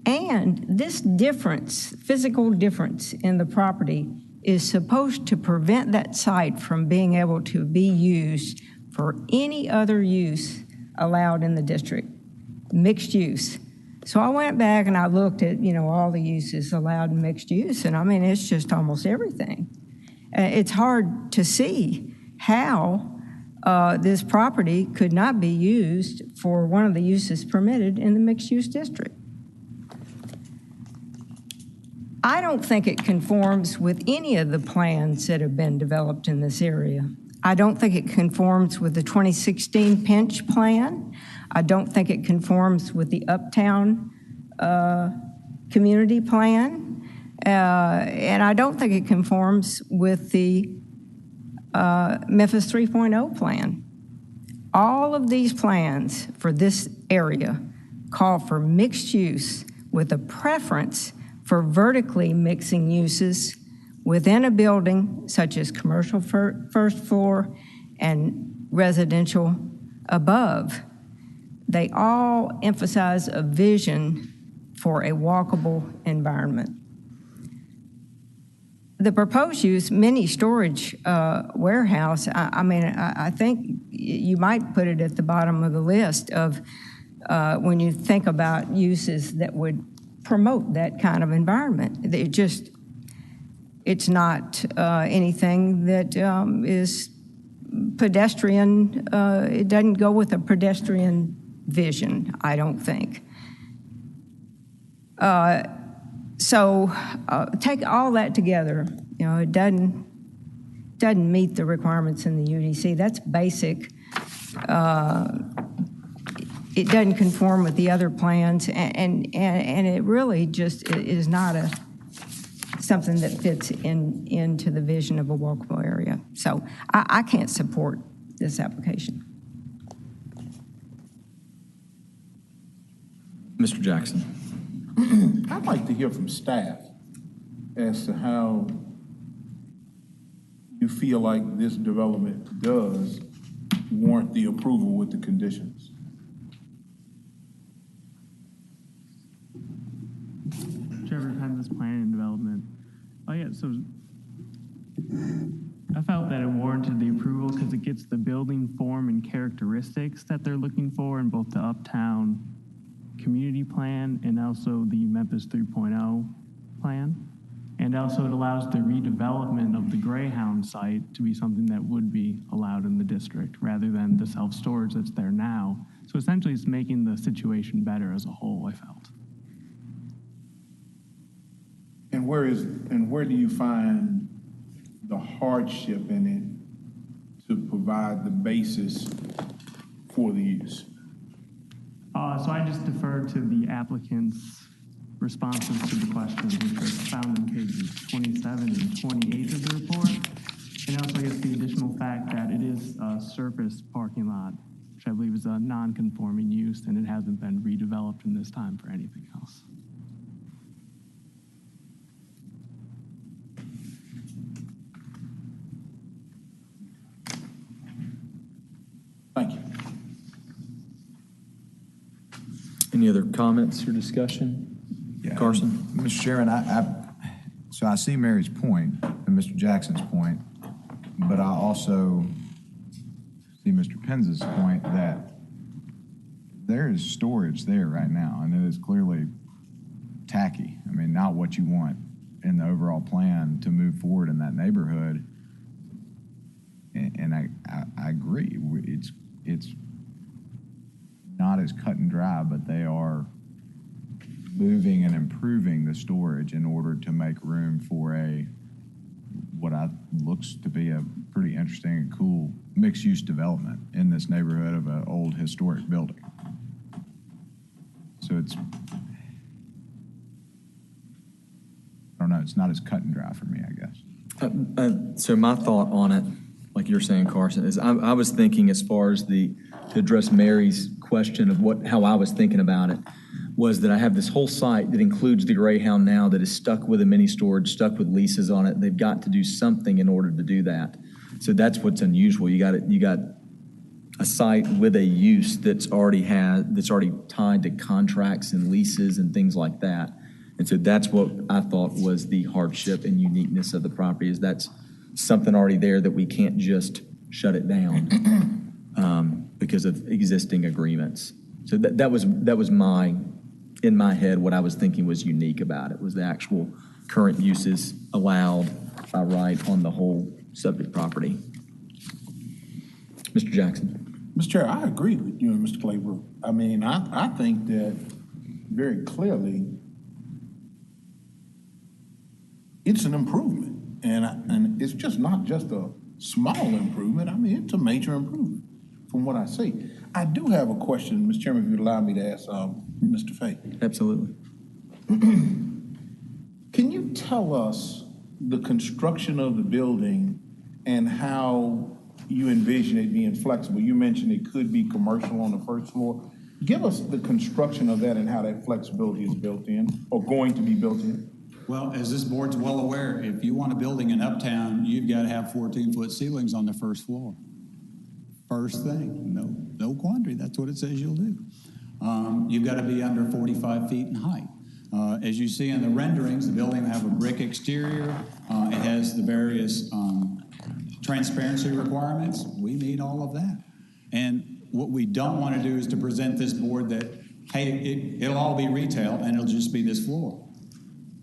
H: And this difference, physical difference in the property, is supposed to prevent that site from being able to be used for any other use allowed in the district, mixed use. So I went back and I looked at, all the uses allowed in mixed use, and I mean, it's just almost everything. It's hard to see how this property could not be used for one of the uses permitted in the mixed-use district. I don't think it conforms with any of the plans that have been developed in this area. I don't think it conforms with the 2016 Pinch Plan. I don't think it conforms with the Uptown Community Plan. And I don't think it conforms with the Memphis 3.0 plan. All of these plans for this area call for mixed use with a preference for vertically mixing uses within a building, such as commercial first floor and residential above. They all emphasize a vision for a walkable environment. The proposed use, mini storage warehouse, I think you might put it at the bottom of the list of when you think about uses that would promote that kind of environment. It's not anything that is pedestrian. It doesn't go with a pedestrian vision, I don't think. Take all that together, it doesn't meet the requirements in the UDC. That's basic. It doesn't conform with the other plans, and it really just is not something that fits into the vision of a walkable area. So I can't support this application.
A: Mr. Jackson.
J: I'd like to hear from staff as to how you feel like this development does warrant the approval with the conditions.
K: Trevor Penz's Planning and Development. Oh yeah, so I felt that it warranted the approval because it gets the building form and characteristics that they're looking for in both the Uptown community plan and also the Memphis 3.0 plan. And also it allows the redevelopment of the Greyhound site to be something that would be allowed in the district rather than the self-storage that's there now. So essentially it's making the situation better as a whole, I felt.
J: And where do you find the hardship in it to provide the basis for the use?
K: So I just defer to the applicant's responses to the questions, which are found in pages 27 and 28 of the report. And also, I guess the additional fact that it is a surface parking lot, which I believe is a non-conforming use, and it hasn't been redeveloped in this time for anything else.
J: Thank you.
A: Any other comments or discussion?
I: Yeah.
A: Carson?
I: Mr. Chairman, so I see Mary's point and Mr. Jackson's point, but I also see Mr. Penz's point that there is storage there right now, and it is clearly tacky. I mean, not what you want in the overall plan to move forward in that neighborhood. And I agree. It's not as cut and dry, but they are moving and improving the storage in order to make room for what looks to be a pretty interesting and cool mixed-use development in this neighborhood of an old historic building. So I don't know, it's not as cut and dry for me, I guess.
A: So my thought on it, like you're saying, Carson, is I was thinking as far as to address Mary's question of how I was thinking about it, was that I have this whole site that includes the Greyhound now that is stuck with a mini storage, stuck with leases on it. They've got to do something in order to do that. So that's what's unusual. You got a site with a use that's already tied to contracts and leases and things like that. And so that's what I thought was the hardship and uniqueness of the property, is that's something already there that we can't just shut it down because of existing agreements. So that was in my head, what I was thinking was unique about it was the actual current uses allowed by right on the whole subject property. Mr. Jackson.
J: Mr. Chair, I agree with you and Mr. Claybrook. I mean, I think that very clearly it's an improvement. And it's just not just a small improvement. I mean, it's a major improvement from what I see. I do have a question, Mr. Chairman, if you'd allow me to ask Mr. Fay.
A: Absolutely.
J: Can you tell us the construction of the building and how you envision it being flexible? You mentioned it could be commercial on the first floor. Give us the construction of that and how that flexibility is built in or going to be built in.
L: Well, as this board's well aware, if you want a building in Uptown, you've got to have 14-foot ceilings on the first floor. First thing, no quandary. That's what it says you'll do. You've got to be under 45 feet in height. As you see in the renderings, the building will have a brick exterior. It has the various transparency requirements. We meet all of that. And what we don't want to do is to present this board that, hey, it'll all be retail and it'll just be this floor.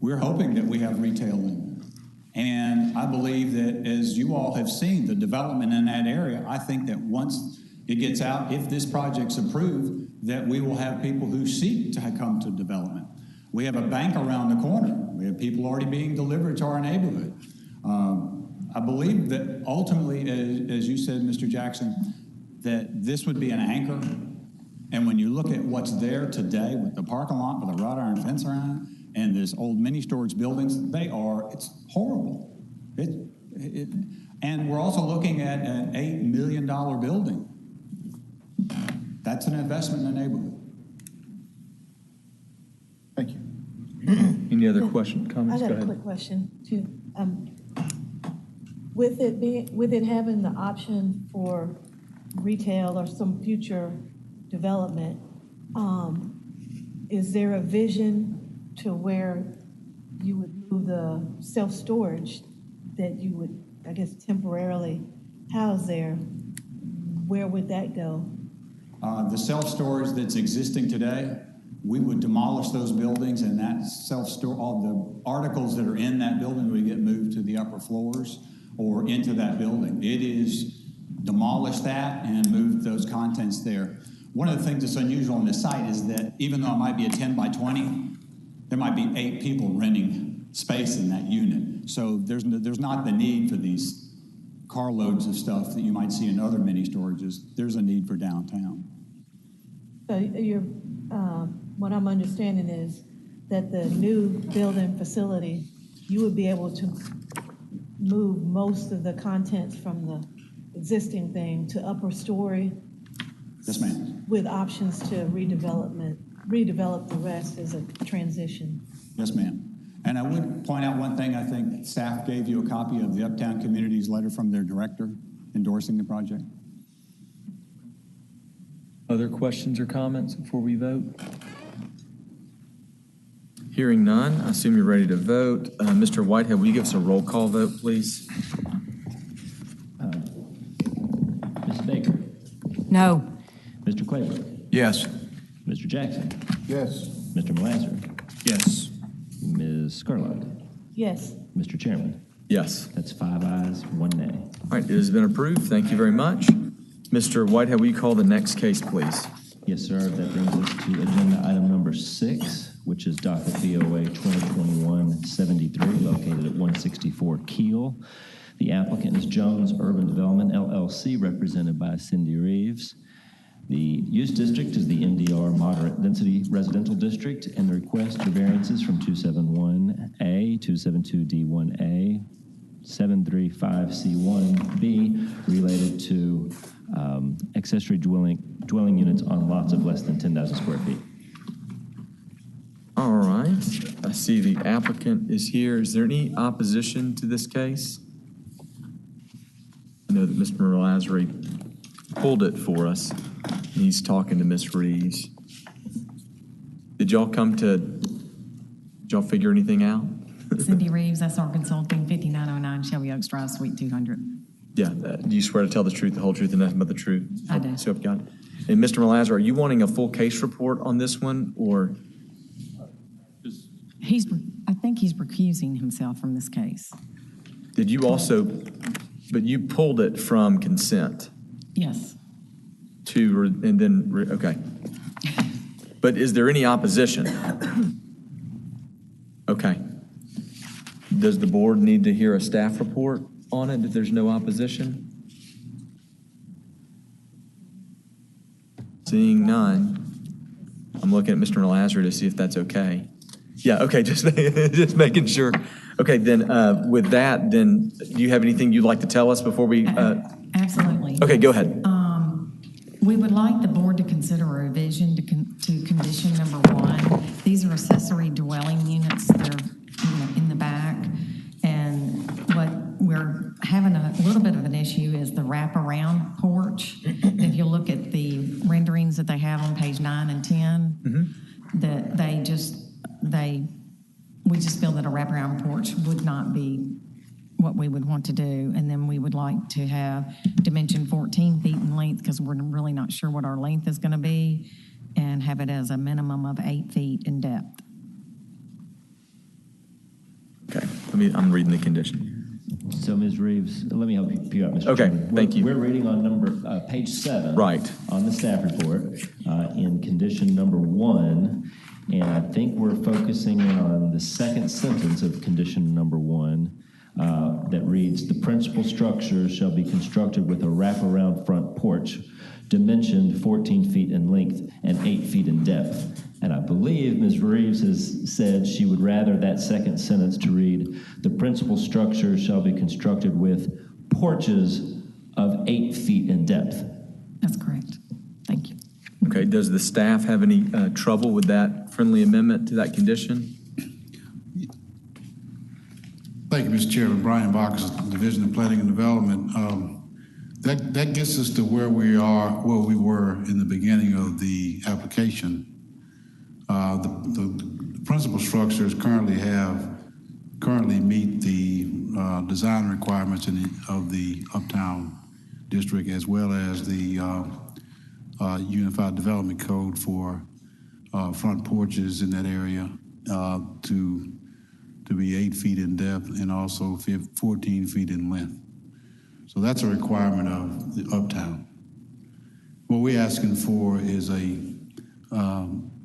L: We're hoping that we have retail in there. And I believe that as you all have seen the development in that area, I think that once it gets out, if this project's approved, that we will have people who seek to come to development. We have a bank around the corner. We have people already being delivered to our neighborhood. I believe that ultimately, as you said, Mr. Jackson, that this would be an anchor. And when you look at what's there today with the parking lot with a wrought iron fence around it and this old mini storage buildings, it's horrible. And we're also looking at an $8 million building. That's an investment in the neighborhood.
J: Thank you.
A: Any other comments?
G: I
A: Go
G: got a
A: ahead.
G: quick question too. With it having the option for retail or some future development, is there a vision to where you would move the self-storage that you would, I guess, temporarily house there? Where would that go?
L: The self-storage that's existing today, we would demolish those buildings, and that all the articles that are in that building would get moved to the upper floors or into that building. It is demolish that and move those contents there. One of the things that's unusual on this site is that even though it might be a 10 by 20, there might be 8 people renting space in that unit. So there's not the need for these carloads of stuff that you might see in other mini storages. There's a need for downtown.
G: So what I'm understanding is that the new building facility, you would be able to move most of the contents from the existing thing to upper story.
L: Yes, ma'am.
G: With options to redevelop the rest as a transition.
L: Yes, ma'am. And I would point out one thing. I think staff gave you a copy of the Uptown Community's letter from their director endorsing the project.
A: Other questions or comments before we vote? Hearing none, I assume you're ready to vote. Mr. Whitehead, will you give us a roll call vote, please?
C: Ms. Baker.
H: No.
C: Mr. Claver.
I: Yes.
C: Mr. Jackson.
J: Yes.
C: Mr. Malazar.
I: Yes.
C: Ms. Scarlett.
G: Yes.
C: Mr. Chairman.
A: Yes.
C: That's 5 ayes, 1 nay.
A: All right, it has been approved. Thank you very much. Mr. Whitehead, will you call the next case, please?
C: Yes, sir. That brings us to agenda item number 6, which is docket BOA 2021-73, located at 164 Keel. The applicant is Jones Urban Development, LLC, represented by Cindy Reeves. The use district is the NDR Moderate Density Residential District, and the request for variances from 271A, 272D1A, 735C1B related to accessory dwelling units on lots of less than 10,000 square feet.
A: All right, I see the applicant is here. Is there any opposition to this case? I know that Mr. Malazar pulled it for us. He's talking to Ms. Reeves. Did y'all figure anything out?
N: Cindy Reeves, SR Consulting, 5909 Shelby Oaks Drive, Suite 200.
A: Yeah, do you swear to tell the truth, the whole truth, and nothing but the truth?
N: I do.
A: So, God. And Mr. Malazar, are you wanting a full case report on this one, or?
N: I think he's recusing himself from this case.
A: Did you also, but you pulled it from consent?
N: Yes.
A: Okay. But is there any opposition? Okay. Does the board need to hear a staff report on it if there's no opposition? Seeing none, I'm looking at Mr. Malazar to see if that's okay. Yeah, okay, just making sure. Okay, then with that, then do you have anything you'd like to tell us before we?
N: Absolutely.
A: Okay, go ahead.
N: We would like the board to consider a revision to condition number 1. These are accessory dwelling units. They're in the back. And what we're having a little bit of an issue is the wraparound porch. If you look at the renderings that they have on page 9 and 10, that we just feel that a wraparound porch would not be what we would want to do. And then we would like to have dimension 14 feet in length, because we're really not sure what our length is going to be, and have it as a minimum of 8 feet in depth.
A: Okay, I'm reading the condition.
C: So, Ms. Reeves, let me help you out, Mr.
A: Okay,
C: Chairman.
A: thank you.
C: We're reading on page 7.
A: Right.
C: On the staff report, in condition number 1, and I think we're focusing in on the second sentence of condition number 1, that reads, "The principal structure shall be constructed with a wraparound front porch, dimensioned 14 feet in length and 8 feet in depth." And I believe Ms. Reeves has said she would rather that second sentence to read, "The principal structure shall be constructed with porches of 8 feet in depth."
N: That's correct. Thank you.
A: Okay, does the staff have any trouble with that friendly amendment to that condition?
J: Thank you, Mr. Chairman. Brian Box, Division of Planning and Development. That gets us to where we were in the beginning of the application. The principal structures currently meet the design requirements of the Uptown District, as well as the Unified Development Code for front porches in that area to be 8 feet in depth and also 14 feet in length. So that's a requirement of the Uptown. What we're asking for is a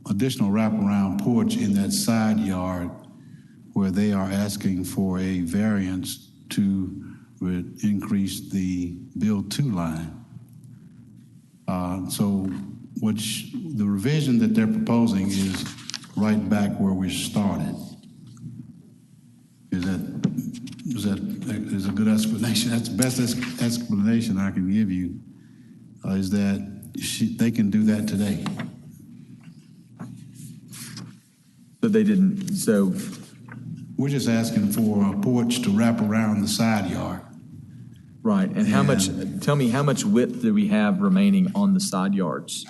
J: additional wraparound porch in that side yard where they are asking for a variance to increase the build to line. So the revision that they're proposing is right back where we started. Is a good explanation. That's the best explanation I can give you, is that they can do that today.
A: But they didn't, so.
J: We're just asking for a porch to wrap around the side yard.
A: Right, and how much, tell me, how much width do we have remaining on the side yards?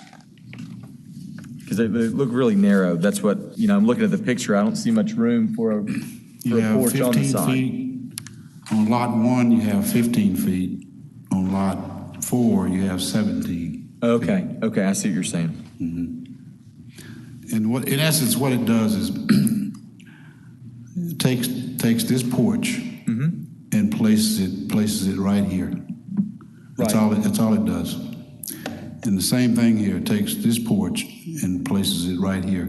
A: Because they look really narrow. That's what, I'm looking at the picture. I don't see much room for a porch on the side.
J: Feet. On lot 1, you have 15 feet. On lot 4, you have 17.
A: Okay, I see what you're saying.
J: And in essence, what it does is it takes this porch and places it right here. That's all it does. And the same thing here, it takes this porch and places it right here.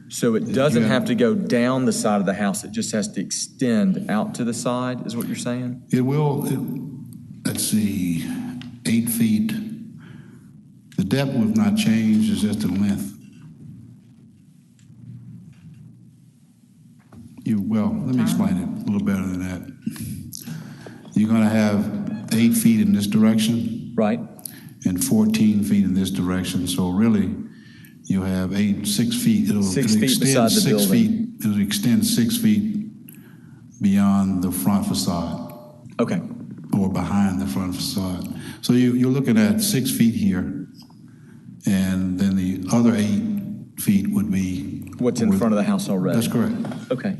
A: So it doesn't have to go down the side of the house, it just has to extend out to the side, is what you're saying?
J: It will, let's see, 8 feet. The depth will not change, it's just the length. Let me explain it a little better than that. You're gonna have 8 feet in this direction.
A: Right.
J: And 14 feet in this direction, so really, you have 6 feet. It'll
A: extend beside the
J: 6
A: building.
J: feet. It'll extend 6 feet beyond the front facade.
A: Okay.
J: Or behind the front facade. So you're looking at 6 feet here, and then the other 8 feet would be
A: what's in front of the house already.
J: That's correct.
A: Okay.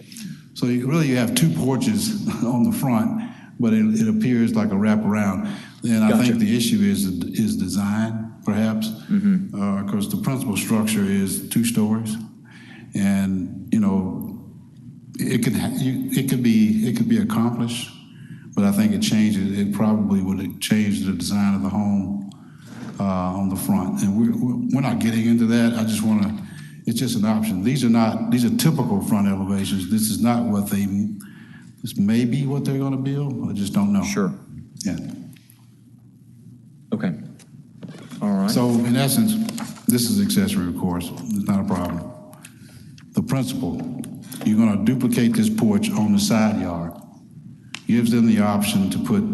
J: So you have 2 porches on the front, but it appears like a wraparound. And I think the issue is design, perhaps, because the principal structure is 2 stories, and it could be accomplished, but I think it probably would change the design of the home on the front, and we're not getting into that. I just want to. It's just an option. These are typical front elevations. This is not this may be what they're going to build. I just don't know.
A: Sure.
J: Yeah.
A: Okay. All right.
J: So in essence, this is accessory, of course. It's not a problem. The principal, you're going to duplicate this porch on the side yard. Gives them the option to put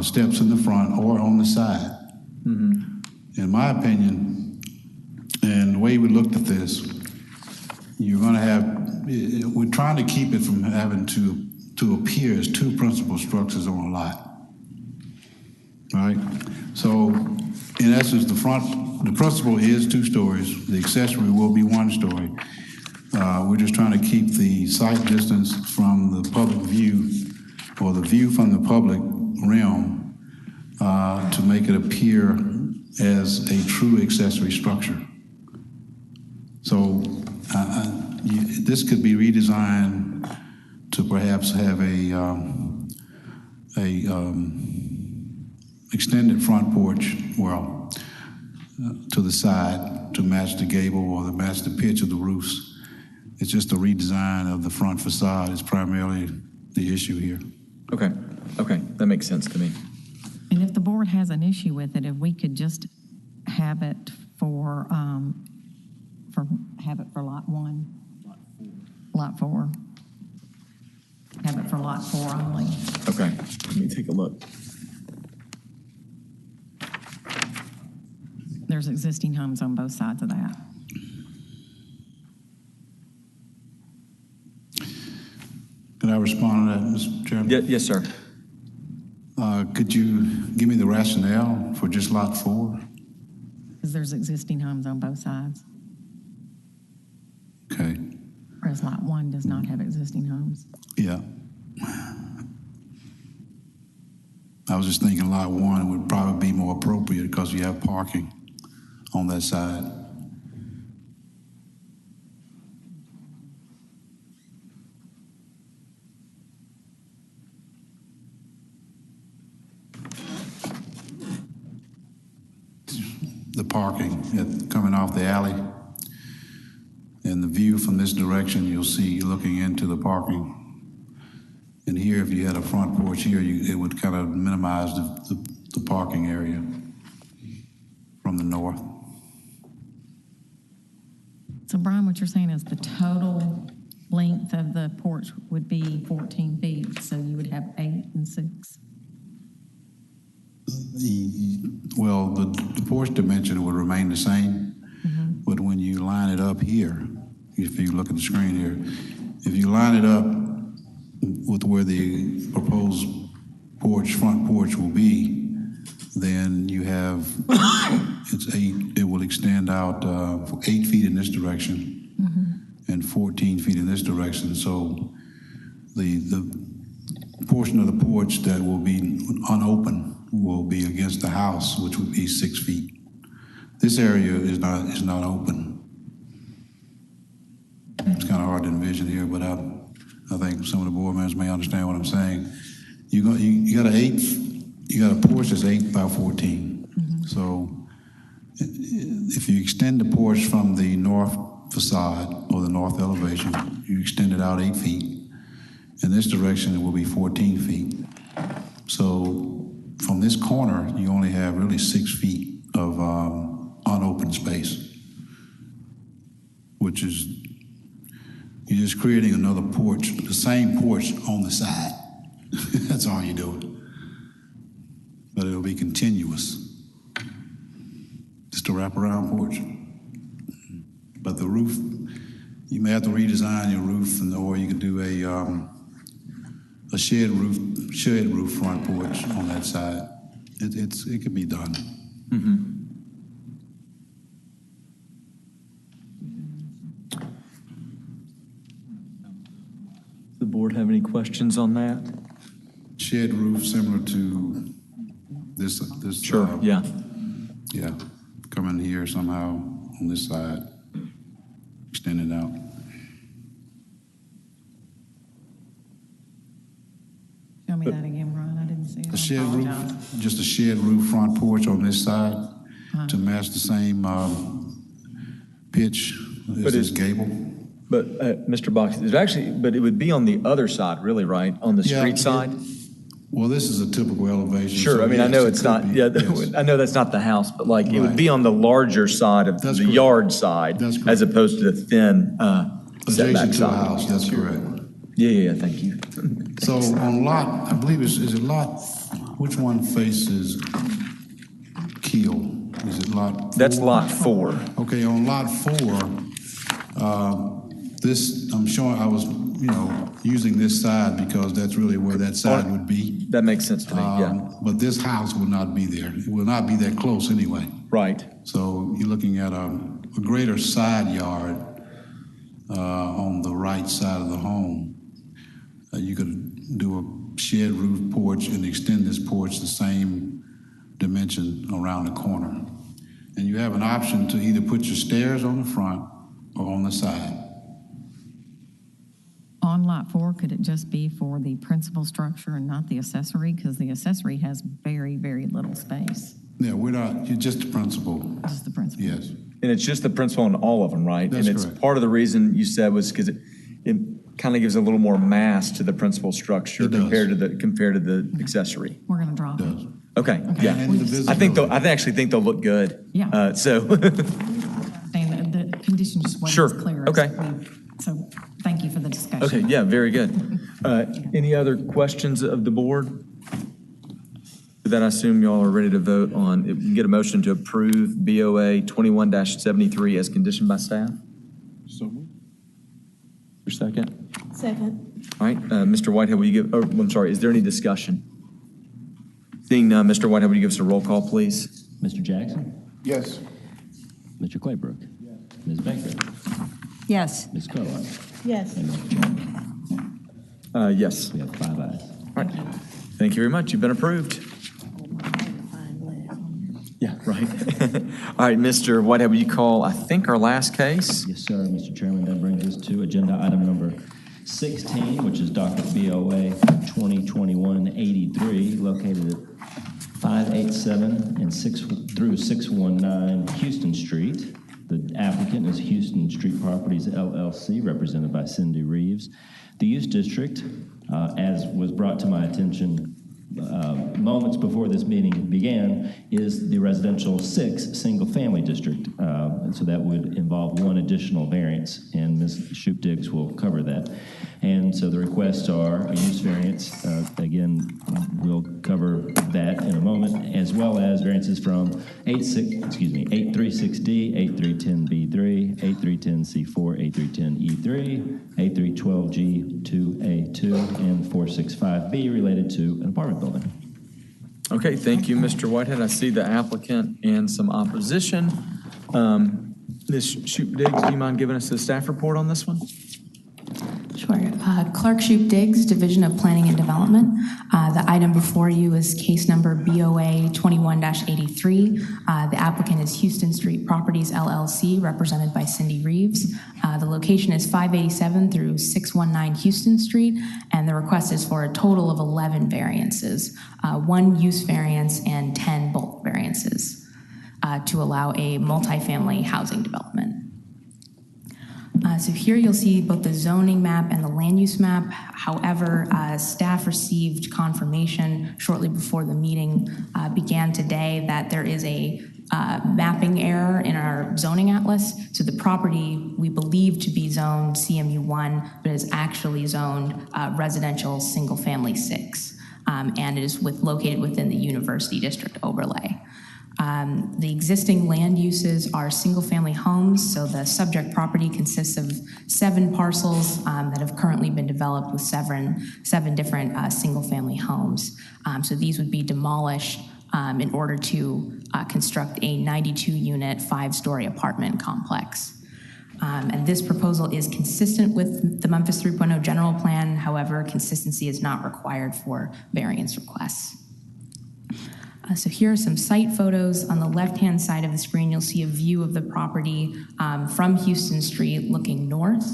J: steps in the front or on the side. In my opinion, and the way we looked at this, you're going to have, we're trying to keep it from having to appear as 2 principal structures on a lot. All right? So, in essence, the principal is 2 stories. The accessory will be 1 story. We're just trying to keep the sight distance from the public view, or the view from the public realm, to make it appear as a true accessory structure. So, this could be redesigned
O: to perhaps have extended front porch, to the side to match the gable or to match the pitch of the roofs. It's just a redesign of the front facade is primarily the issue here.
A: Okay, that makes sense to me.
N: And if the board has an issue with it, if we could just have it for lot 1. Lot 4. Have it for lot 4 only.
A: Okay, let me take a look.
N: There's existing homes on both sides of that.
O: Can I respond to that, Mr. Chairman?
A: Yes, sir.
O: Could you give me the rationale for just lot 4?
N: Because there's existing homes on both sides.
O: Okay.
N: Whereas lot 1 does not have existing homes.
O: Yeah. I was just thinking lot 1 would probably be more appropriate because you have parking on that side. The parking coming off the alley and the view from this direction, you'll see looking into the parking. And here, if you had a front porch here, it would kind of minimize the parking area from the north.
N: So Brian, what you're saying is the total length of the porch would be 14 feet, so you would have 8 and 6.
O: Well, the porch dimension would remain the same, but when you line it up here, if you look at the screen here, if you line it up with where the proposed front porch will be, then you have, it will extend out 8 feet in this direction and 14 feet in this direction. So the portion of the porch that will be unopened will be against the house, which would be 6 feet. This area is not open. It's kind of hard to envision here, but I think some of the board members may understand what I'm saying. You got a porch that's 8 by 14. So if you extend the porch from the north facade or the north elevation, you extend it out 8 feet. In this direction, it will be 14 feet. So from this corner, you only have really 6 feet of unopened space, which is, you're just creating another porch, the same porch on the side. That's all you're doing. But it'll be continuous. Just a wraparound porch. But the roof, you may have to redesign your roof, or you could do a shed roof front porch on that side. It could be done.
A: The board have any questions on that?
O: Shed roof similar to this.
A: Sure. Yeah.
O: Come in here somehow on this side, extend it out.
N: Show me that again, Ron. I didn't see it.
O: A shed roof, just a shed roof front porch on this side to match the same pitch as this gable.
A: But Mr. Box, but it would be on the other side, really, right? On the street side?
O: Well, this is a typical elevation.
A: Sure.
O: So
A: I mean,
O: yes,
A: I know
O: it
A: it's
O: could
A: not,
O: be, yes.
A: I know that's not the house, but like it would be on the larger side of the yard side as opposed to the thin setback
O: adjacent to the
A: side.
O: house, that's correct.
A: Yeah, thank you.
O: So on lot, I believe is it lot, which one faces Keel? Is it lot 4?
A: That's lot 4.
O: Okay, on lot 4, this, I'm showing, I was, using this side because that's really where that side would be.
A: That makes sense to me, yeah.
O: But this house will not be there. It will not be that close anyway.
A: Right.
O: So you're looking at a greater side yard on the right side of the home. You could do a shed roof porch and extend this porch the same dimension around the corner. And you have an option to either put your stairs on the front or on the side.
N: on Lot 4, could it just be for the principal structure and not the accessory? Because the accessory has very, very little space.
O: Yeah, we're not, you're just the principal.
N: Just the principal.
O: Yes.
A: And it's just the principal on all of them, right?
O: That's
A: and it's
O: correct.
A: part of the reason you said was because it kind of gives a little more mass to the principal structure
O: It does.
A: compared to the accessory.
N: We're going to drop it.
O: Does.
A: Okay, yeah.
O: And the
A: I actually think they'll look good.
N: Yeah.
A: And
N: the condition just wasn't
A: Sure.
N: as clear. as
A: Okay.
N: So thank you for the discussion.
A: Okay, yeah, very good. Any other questions of the board? With that, I assume y'all are ready to vote on, if we can get a motion to approve BOA 21-73 as conditioned by staff?
J: So moved.
A: Your second?
G: Second.
A: All right, Mr. Whitehead, will you give, I'm sorry, is there any discussion? Seeing none, Mr. Whitehead, will you give us a roll call, please?
C: Mr. Jackson?
J: Yes.
C: Mr. Claybrook? Ms. Baker?
H: Yes.
C: Ms. Cohen?
G: Yes.
C: And Mr. Chairman?
A: Yes.
C: We have 5 ayes.
A: All right. Thank you very much. You've been approved. Yeah, right. All right, Mr. Whitehead, will you call, I think, our last case?
C: Yes, sir, Mr. Chairman. That brings us to agenda item number 16, which is docket BOA 2021-83, located at 587 and 6 through 619 Houston Street. The applicant is Houston Street Properties LLC, represented by Cindy Reeves. The use district, as was brought to my attention moments before this meeting began, is the residential 6 single-family district. And so that would involve 1 additional variance, and Ms. Shoop-Diggs will cover that. And so the requests are a use variance. Again, we'll cover that in a moment, as well as variances from 836D, 8310B3, 8310C4, 8310E3, 8312G2A2, and 465B related to an apartment building.
A: Okay, thank you, Mr. Whitehead. I see the applicant and some opposition. Ms. Shoop-Diggs, do you mind giving us the staff report on this one?
P: Sure. Clark Shoop-Diggs, Division of Planning and Development. The item before you is case number BOA 21-83. The applicant is Houston Street Properties LLC, represented by Cindy Reeves. The location is 587 through 619 Houston Street, and the request is for a total of 11 variances, 1 use variance and 10 bulk variances to allow a multifamily housing development. So here you'll see both the zoning map and the land use map. However, staff received confirmation shortly before the meeting began today that there is a mapping error in our zoning atlas. So the property we believe to be zoned CMU1, but is actually zoned residential single family 6, and it is located within the University District overlay. The existing land uses are single-family homes, so the subject property consists of 7 parcels that have currently been developed with seven different single-family homes. So these would be demolished in order to construct a 92-unit, 5-story apartment complex. And this proposal is consistent with the Memphis 3.0 general plan. However, consistency is not required for variance requests. So here are some site photos. On the left-hand side of the screen, you'll see a view of the property from Houston Street looking north.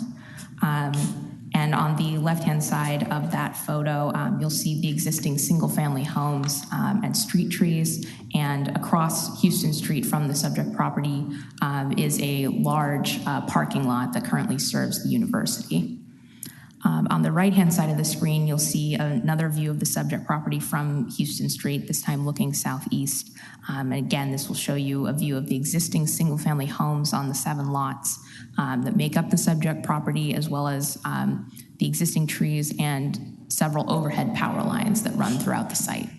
P: And on the left-hand side of that photo, you'll see the existing single-family homes and street trees. And across Houston Street from the subject property is a large parking lot that currently serves the university. On the right-hand side of the screen, you'll see another view of the subject property from Houston Street, this time looking southeast. And again, this will show you a view of the existing single-family homes on the 7 lots that make up the subject property, as well as the existing trees and several overhead power lines that run throughout the site.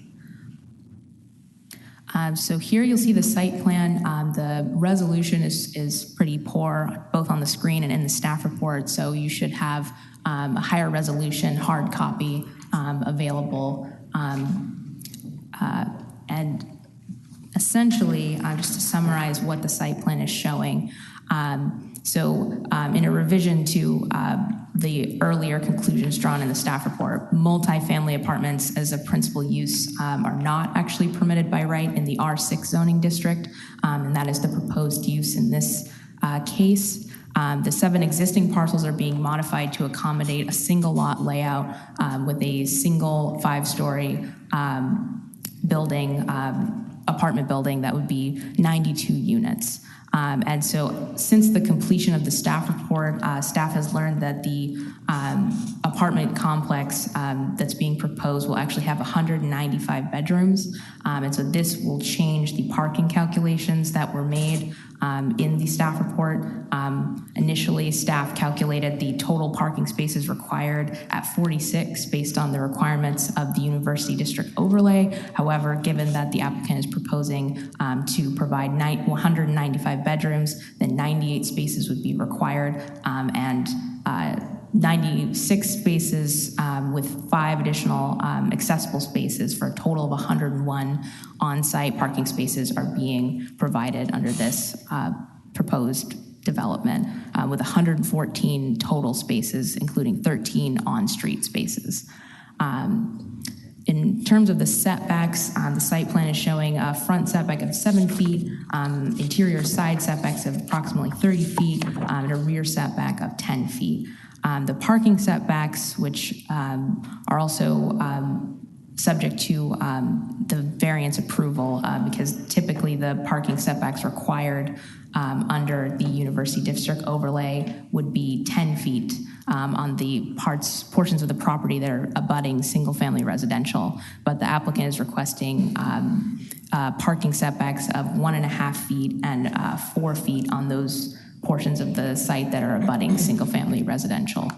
P: So here you'll see the site plan. The resolution is pretty poor, both on the screen and in the staff report, so you should have a higher resolution hard copy available. And essentially, just to summarize what the site plan is showing, in a revision to the earlier conclusions drawn in the staff report, multifamily apartments as a principal use are not actually permitted by right in the R6 zoning district, and that is the proposed use in this case. The 7 existing parcels are being modified to accommodate a single lot layout with a single 5-story building, apartment building that would be 92 units. And so since the completion of the staff report, staff has learned that the apartment complex that's being proposed will actually have 195 bedrooms. And so this will change the parking calculations that were made in the staff report. Initially, staff calculated the total parking spaces required at 46 based on the requirements of the University District overlay. However, given that the applicant is proposing to provide 195 bedrooms, then 98 spaces would be required, and 96 spaces with 5 additional accessible spaces for a total of 101 on-site parking spaces are being provided under this proposed development, with 114 total spaces, including 13 on-street spaces. In terms of the setbacks, the site plan is showing a front setback of 7 feet, interior side setbacks of approximately 30 feet, and a rear setback of 10 feet. The parking setbacks, which are also subject to the variance approval, because typically the parking setbacks required under the University District overlay would be 10 feet on the portions of the property that are abutting single-family residential. But the applicant is requesting parking setbacks of 1.5 feet and 4 feet on those portions of the site that are abutting single-family residential.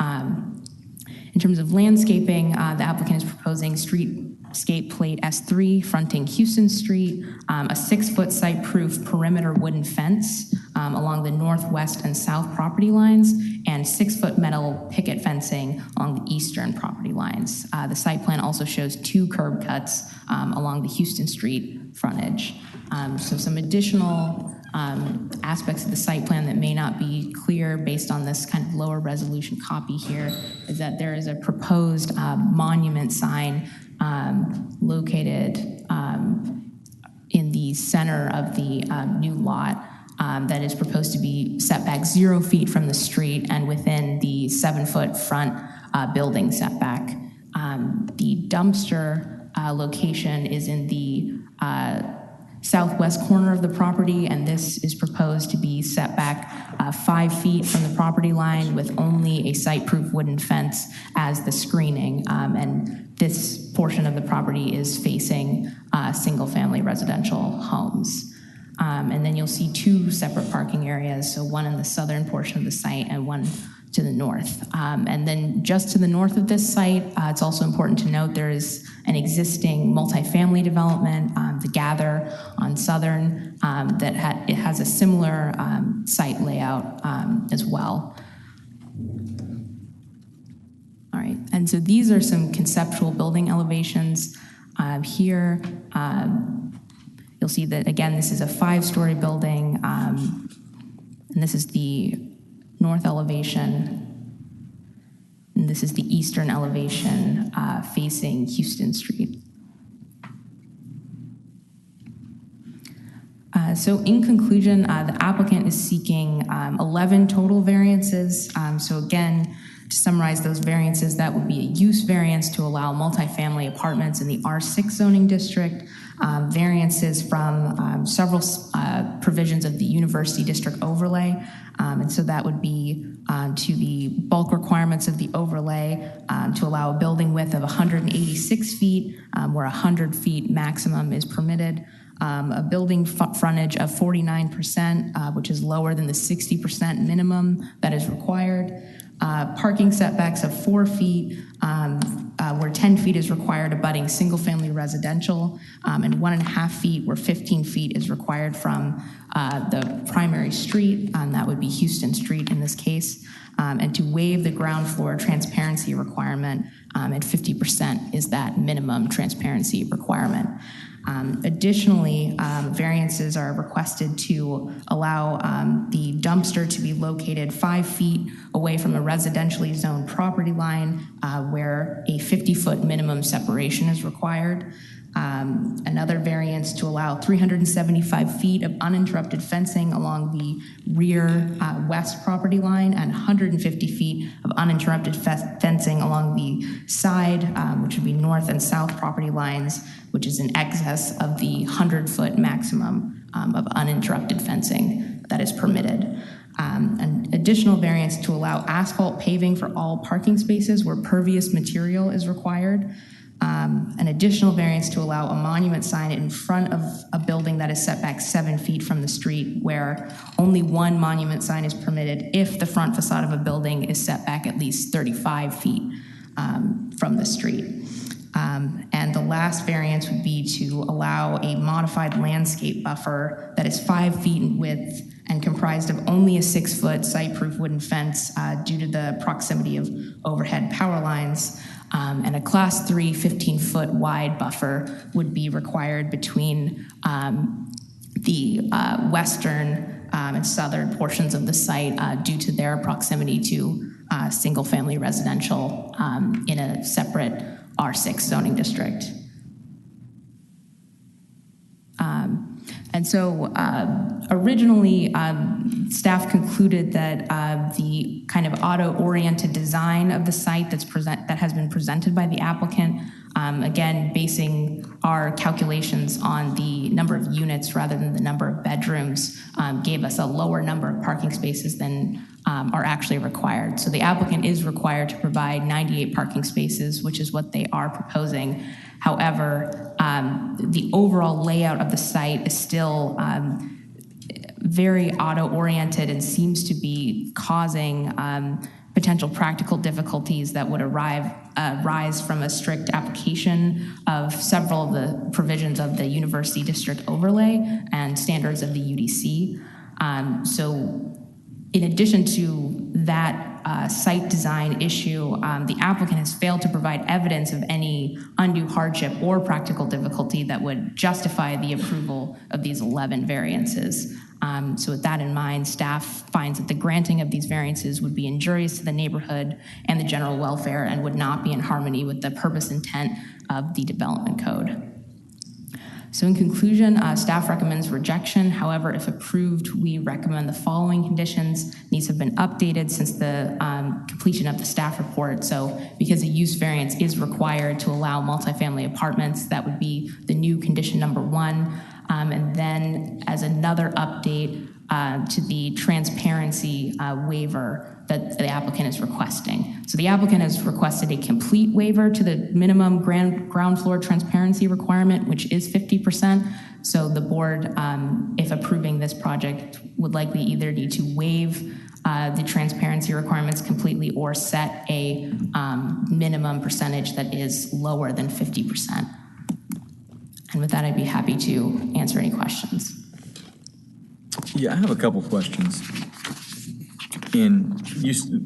P: In terms of landscaping, the applicant is proposing streetscape plate S3 fronting Houston Street, a 6-foot site-proof perimeter wooden fence along the northwest and south property lines, and 6-foot metal picket fencing along the eastern property lines. The site plan also shows 2 curb cuts along the Houston Street frontage. So some additional aspects of the site plan that may not be clear based on this kind of lower resolution copy here is that there is a proposed monument sign located in the center of the new lot that is proposed to be set back 0 feet from the street and within the 7-foot front building setback. The dumpster location is in the southwest corner of the property, and this is proposed to be set back 5 feet from the property line with only a site-proof wooden fence as the screening. And this portion of the property is facing single-family residential homes. And then you'll see 2 separate parking areas, so one in the southern portion of the site and one to the north. And then just to the north of this site, it's also important to note there is an existing multifamily development, the Gather on Southern, that it has a similar site layout as well. All right, and so these are some conceptual building elevations. Here, you'll see that, again, this is a 5-story building, and this is the north elevation, and this is the eastern elevation facing Houston Street. So in conclusion, the applicant is seeking 11 total variances. So again, to summarize those variances, that would be a use variance to allow multifamily apartments in the R6 zoning district, variances from several provisions of the University District overlay. And so that would be to the bulk requirements of the overlay to allow a building width of 186 feet, where 100 feet maximum is permitted. A building frontage of 49%, which is lower than the 60% minimum that is required. Parking setbacks of 4 feet, where 10 feet is required abutting single-family residential, and 1.5 feet where 15 feet is required from the primary street, and that would be Houston Street in this case, and to waive the ground floor transparency requirement, and 50% is that minimum transparency requirement. Additionally, variances are requested to allow the dumpster to be located 5 feet away from a residentially zoned property line where a 50-foot minimum separation is required. Another variance to allow 375 feet of uninterrupted fencing along the rear west property line and 150 feet of uninterrupted fencing along the side, which would be north and south property lines, which is in excess of the 100-foot maximum of uninterrupted fencing that is permitted. An additional variance to allow asphalt paving for all parking spaces where pervious material is required. An additional variance to allow a monument sign in front of a building that is set back 7 feet from the street, where only one monument sign is permitted if the front facade of a building is set back at least 35 feet from the street. And the last variance would be to allow a modified landscape buffer that is 5 feet in width and comprised of only a 6-foot site-proof wooden fence due to the proximity of overhead power lines. And a Class 3 15-foot wide buffer would be required between the western and southern portions of the site due to their proximity to single-family residential in a separate R6 zoning district. And so originally, staff concluded that the kind of auto-oriented design of the site that has been presented by the applicant, again, basing our calculations on the number of units rather than the number of bedrooms, gave us a lower number of parking spaces than are actually required. So the applicant is required to provide 98 parking spaces, which is what they are proposing. However, the overall layout of the site is still very auto-oriented and seems to be causing potential practical difficulties that would arise from a strict application of several of the provisions of the University District Overlay and standards of the UDC. So in addition to that site design issue, the applicant has failed to provide evidence of any undue hardship or practical difficulty that would justify the approval of these 11 variances. So with that in mind, staff finds that the granting of these variances would be injurious to the neighborhood and the general welfare and would not be in harmony with the purpose intent of the development code. So in conclusion, staff recommends rejection. However, if approved, we recommend the following conditions. These have been updated since the completion of the staff report. So because a use variance is required to allow multifamily apartments, that would be the new condition number 1. And then as another update to the transparency waiver that the applicant is requesting. So the applicant has requested a complete waiver to the minimum ground floor transparency requirement, which is 50%. So the board, if approving this project, would likely either need to waive the transparency requirements completely or set a minimum percentage that is lower than 50%. And with that, I'd be happy to answer any questions.
A: Yeah, I have a couple questions. And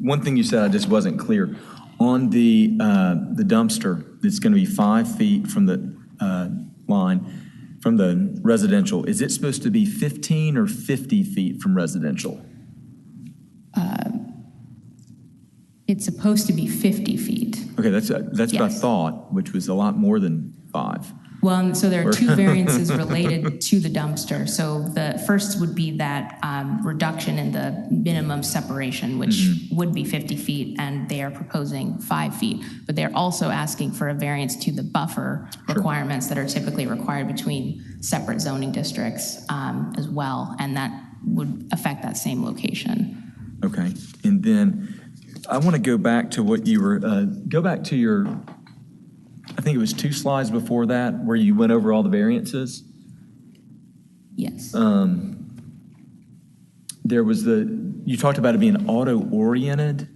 A: one thing you said I just wasn't clear. On the dumpster, it's going to be 5 feet from the line, from the residential. Is it supposed to be 15 or 50 feet from residential?
P: It's supposed to be 50 feet.
A: Okay, that's what I thought, which was a lot more than 5.
P: Well, so there are 2 variances related to the dumpster. So the first would be that reduction in the minimum separation, which would be 50 feet, and they are proposing 5 feet. But they're also asking for a variance to the buffer requirements that are typically required between separate zoning districts as well, and that would affect that same location.
A: Okay, and then I want to go back to what you were, go back to your, I think it was 2 slides before that where you went over all the variances.
P: Yes.
A: There was you talked about it being auto-oriented.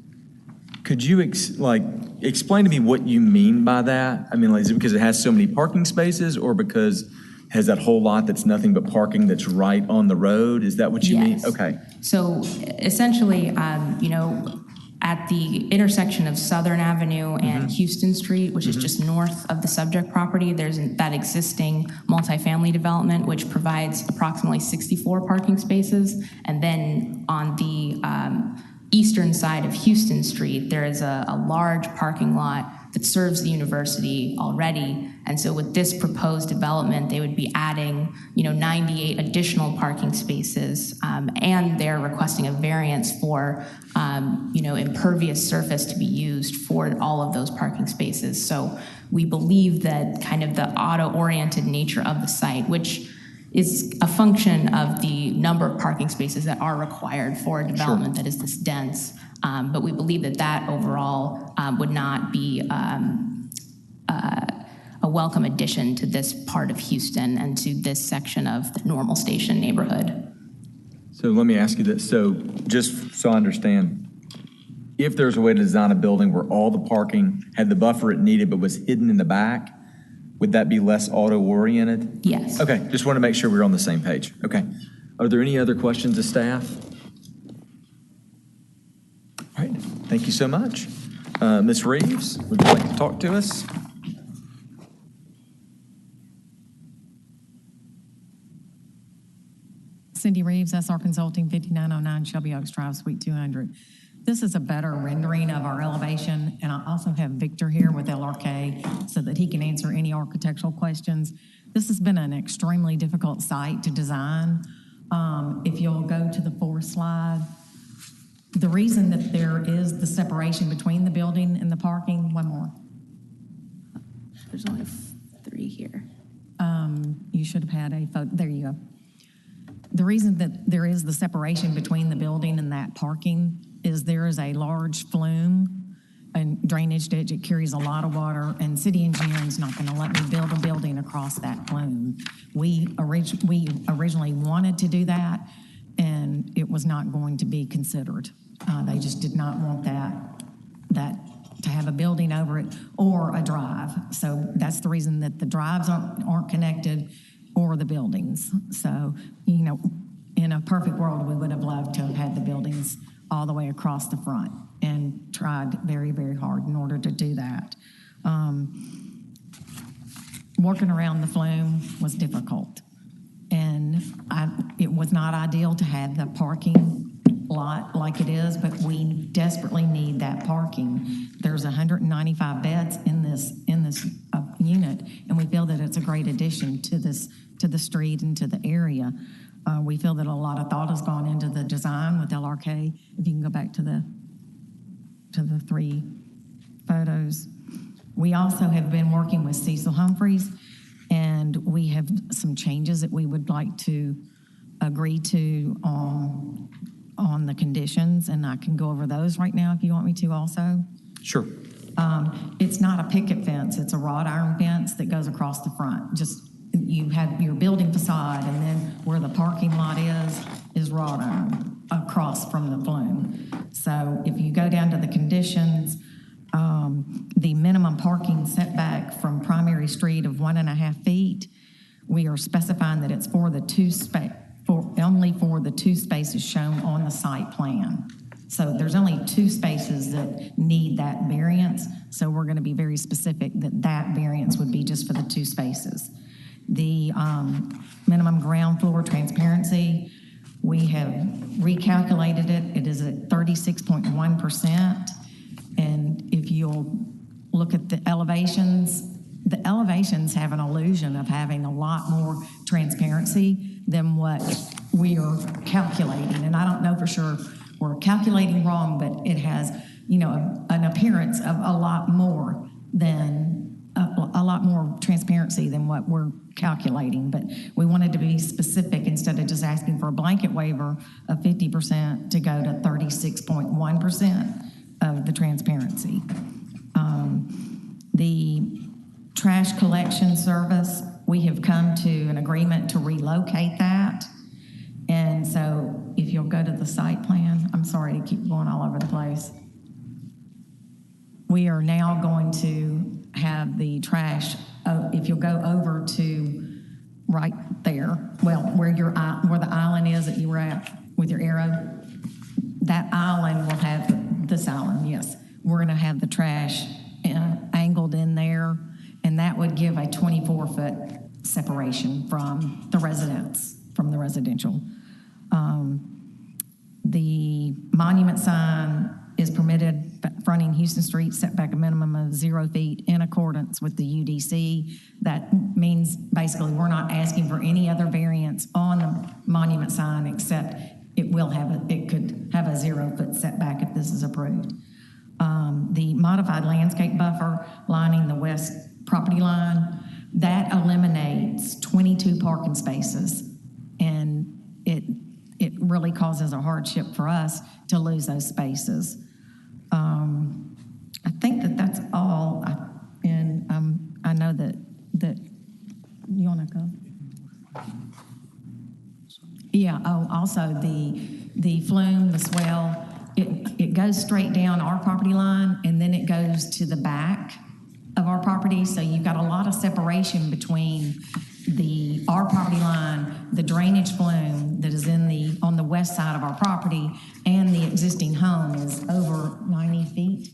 A: Could you explain to me what you mean by that? I mean, is it because it has so many parking spaces or because it has that whole lot that's nothing but parking that's right on the road? Is that what you mean? Okay.
P: So essentially, at the intersection of Southern Avenue and Houston Street, which is just north of the subject property, there's that existing multifamily development, which provides approximately 64 parking spaces. And then on the eastern side of Houston Street, there is a large parking lot that serves the university already. And so with this proposed development, they would be adding, 98 additional parking spaces, and they're requesting a variance for, impervious surface to be used for all of those parking spaces. So we believe that kind of the auto-oriented nature of the site, which is a function of the number of parking spaces that are required for a development that is this dense. But we believe that overall would not be a welcome addition to this part of Houston and to this section of the Normal Station neighborhood.
A: So let me ask you this. So just so I understand, if there's a way to design a building where all the parking had the buffer it needed but was hidden in the back, would that be less auto-oriented?
P: Yes.
A: Okay, just want to make sure we're on the same page. Okay. Are there any other questions of staff? All right, thank you so much. Ms. Reeves, would you like to talk to us?
N: Cindy Reeves, SR Consulting, 5909 Shelby Oaks Drive, Suite 200. This is a better rendering of our elevation, and I also have Victor here with LRK so that he can answer any architectural questions. This has been an extremely difficult site to design. If you'll go to the fourth slide, the reason that there is the separation between the building and the parking, one more.
P: There's only 3 here.
N: You should have had a photo, there you go. The reason that there is the separation between the building and that parking is there is a large flume and drainage ditch. It carries a lot of water, and city engineering's not going to let me build a building across that flume. We originally wanted to do that, and it was not going to be considered. They just did not want that to have a building over it or a drive. So that's the reason that the drives aren't connected or the buildings. So, in a perfect world, we would have loved to have had the buildings all the way across the front and tried very, very hard in order to do that. Working around the flume was difficult. And it was not ideal to have the parking lot like it is, but we desperately need that parking. There's 195 beds in this unit, and we feel that it's a great addition to the street and to the area. We feel that a lot of thought has gone into the design with LRK. If you can go back to the 3 photos. We also have been working with Cecil Humphreys, and we have some changes that we would like to agree to on the conditions, and I can go over those right now if you want me to also.
A: Sure.
N: It's not a picket fence, it's a wrought iron fence that goes across the front. Just, you have your building facade, and then where the parking lot is wrought iron across from the flume. So if you go down to the conditions, the minimum parking setback from primary street of 1.5 feet, we are specifying that it's for the only for the 2 spaces shown on the site plan. So there's only 2 spaces that need that variance. So we're going to be very specific that variance would be just for the 2 spaces. The minimum ground floor transparency, we have recalculated it. It is at 36.1%. And if you'll look at the elevations have an illusion of having a lot more transparency than what we are calculating. And I don't know for sure we're calculating wrong, but it has, an appearance of a lot more transparency than what we're calculating. But we wanted to be specific instead of just asking for a blanket waiver of 50% to go to 36.1% of the transparency. The trash collection service, we have come to an agreement to relocate that. And so if you'll go to the site plan, I'm sorry to keep going all over the place. We are now going to have the trash, if you'll go over to right there, where the island is that you were at with your arrow, that island will have, this island, yes. We're going to have the trash angled in there, and that would give a 24-foot separation from the residential. The monument sign is permitted fronting Houston Street set back a minimum of 0 feet in accordance with the UDC. That means basically we're not asking for any other variance on the monument sign except it could have a 0 foot setback if this is approved. The modified landscape buffer lining the west property line, that eliminates 22 parking spaces, and it really causes a hardship for us to lose those spaces. I think that's all, and I know that you want to go? Yeah. Oh, also the flume, the swell, it goes straight down our property line, and then it goes to the back of our property. So you've got a lot of separation between our property line, the drainage flume that is on the west side of our property, and the existing home is over 90 feet.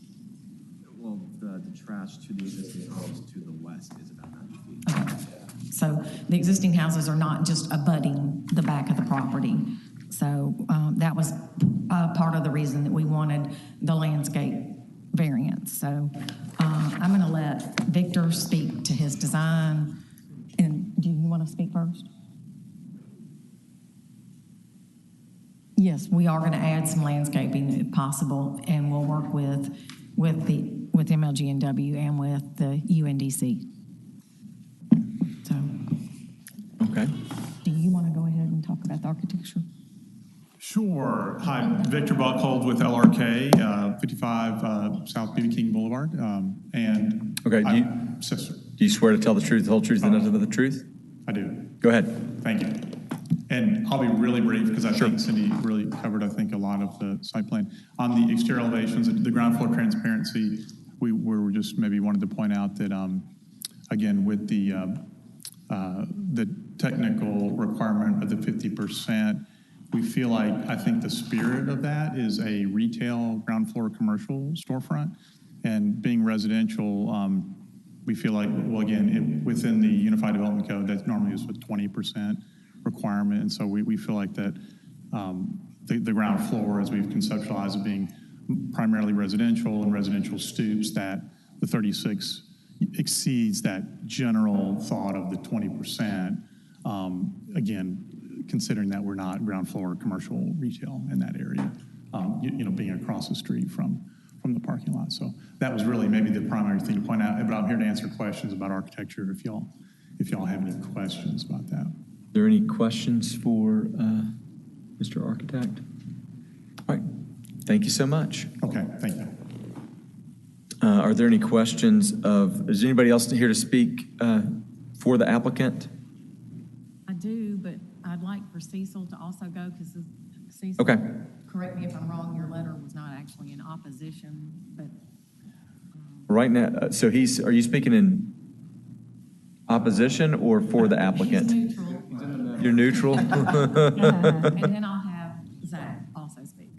Q: Well, the trash to the existing homes to the west is about 90 feet.
N: Okay. So the existing houses are not just abutting the back of the property. So that was part of the reason that we wanted the landscape variance. So I'm going to let Victor speak to his design. And do you want to speak first? Yes, we are going to add some landscaping if possible, and we'll work with MLG&W and with the UNDC. So,
A: okay.
N: Do you want to go ahead and talk about the architecture?
R: Sure. Hi, Victor Buckhold with LRK, 55 South B.B. King Boulevard.
A: Okay.
R: Sister.
A: Do you swear to tell the truth, the whole truth, and nothing but the truth?
R: I do.
A: Go ahead.
R: Thank you. And I'll be really brief because I think Cindy really covered, a lot of the site plan. On the exterior elevations, the ground floor transparency, we were just maybe wanted to point out that, again, with the technical requirement of the 50%, we feel like, I think the spirit of that is a retail ground floor commercial storefront. And being residential, we feel like, well, again, within the Unified Development Code, that normally is with 20% requirement. And so we feel like that the ground floor, as we've conceptualized it being primarily residential and residential stoops, that the 36 exceeds that general thought of the 20%. Again, considering that we're not ground floor commercial retail in that area, being across the street from the parking lot. So that was really maybe the primary thing to point out, but I'm here to answer questions about architecture if y'all have any questions about that.
A: Are there any questions for Mr. Architect? All right. Thank you so much.
R: Okay, thank you.
A: Are there any questions is there anybody else here to speak for the applicant?
N: I do, but I'd like for Cecil to also go because Cecil,
A: okay.
N: Correct me if I'm wrong, your letter was not actually in opposition, but.
A: Right now, so are you speaking in opposition or for the applicant?
N: He's neutral.
A: You're neutral?
N: And then I'll have Zach also speak.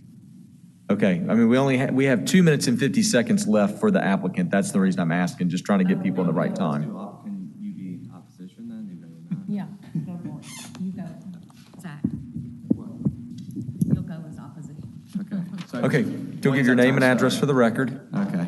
A: Okay, I mean, we have 2 minutes and 50 seconds left for the applicant. That's the reason I'm asking, just trying to get people in the right time.
Q: Can you be opposition then?
N: Yeah, go for it. You go, Zach. You'll go as opposition.
Q: Okay. So
A: Okay, do give your name and address for the record.
Q: Okay.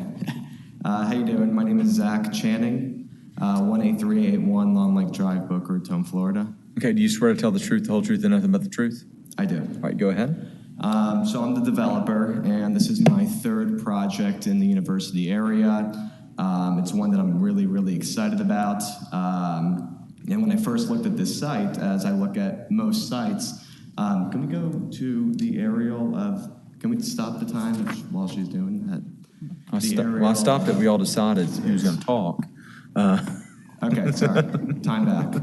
Q: How you doing? My name is Zach Channing, 18381 Long Lake Drive, Boca Raton, Florida.
A: Okay, do you swear to tell the truth, the whole truth, and nothing but the truth?
Q: I do.
A: All right, go ahead.
Q: So I'm the developer, and this is my third project in the university area. It's one that I'm really, really excited about. And when I first looked at this site, as I look at most sites, can we go to the aerial of, can we stop the time while she's doing that?
A: I stopped it. We all decided who's going to talk.
Q: Okay, sorry. Time back.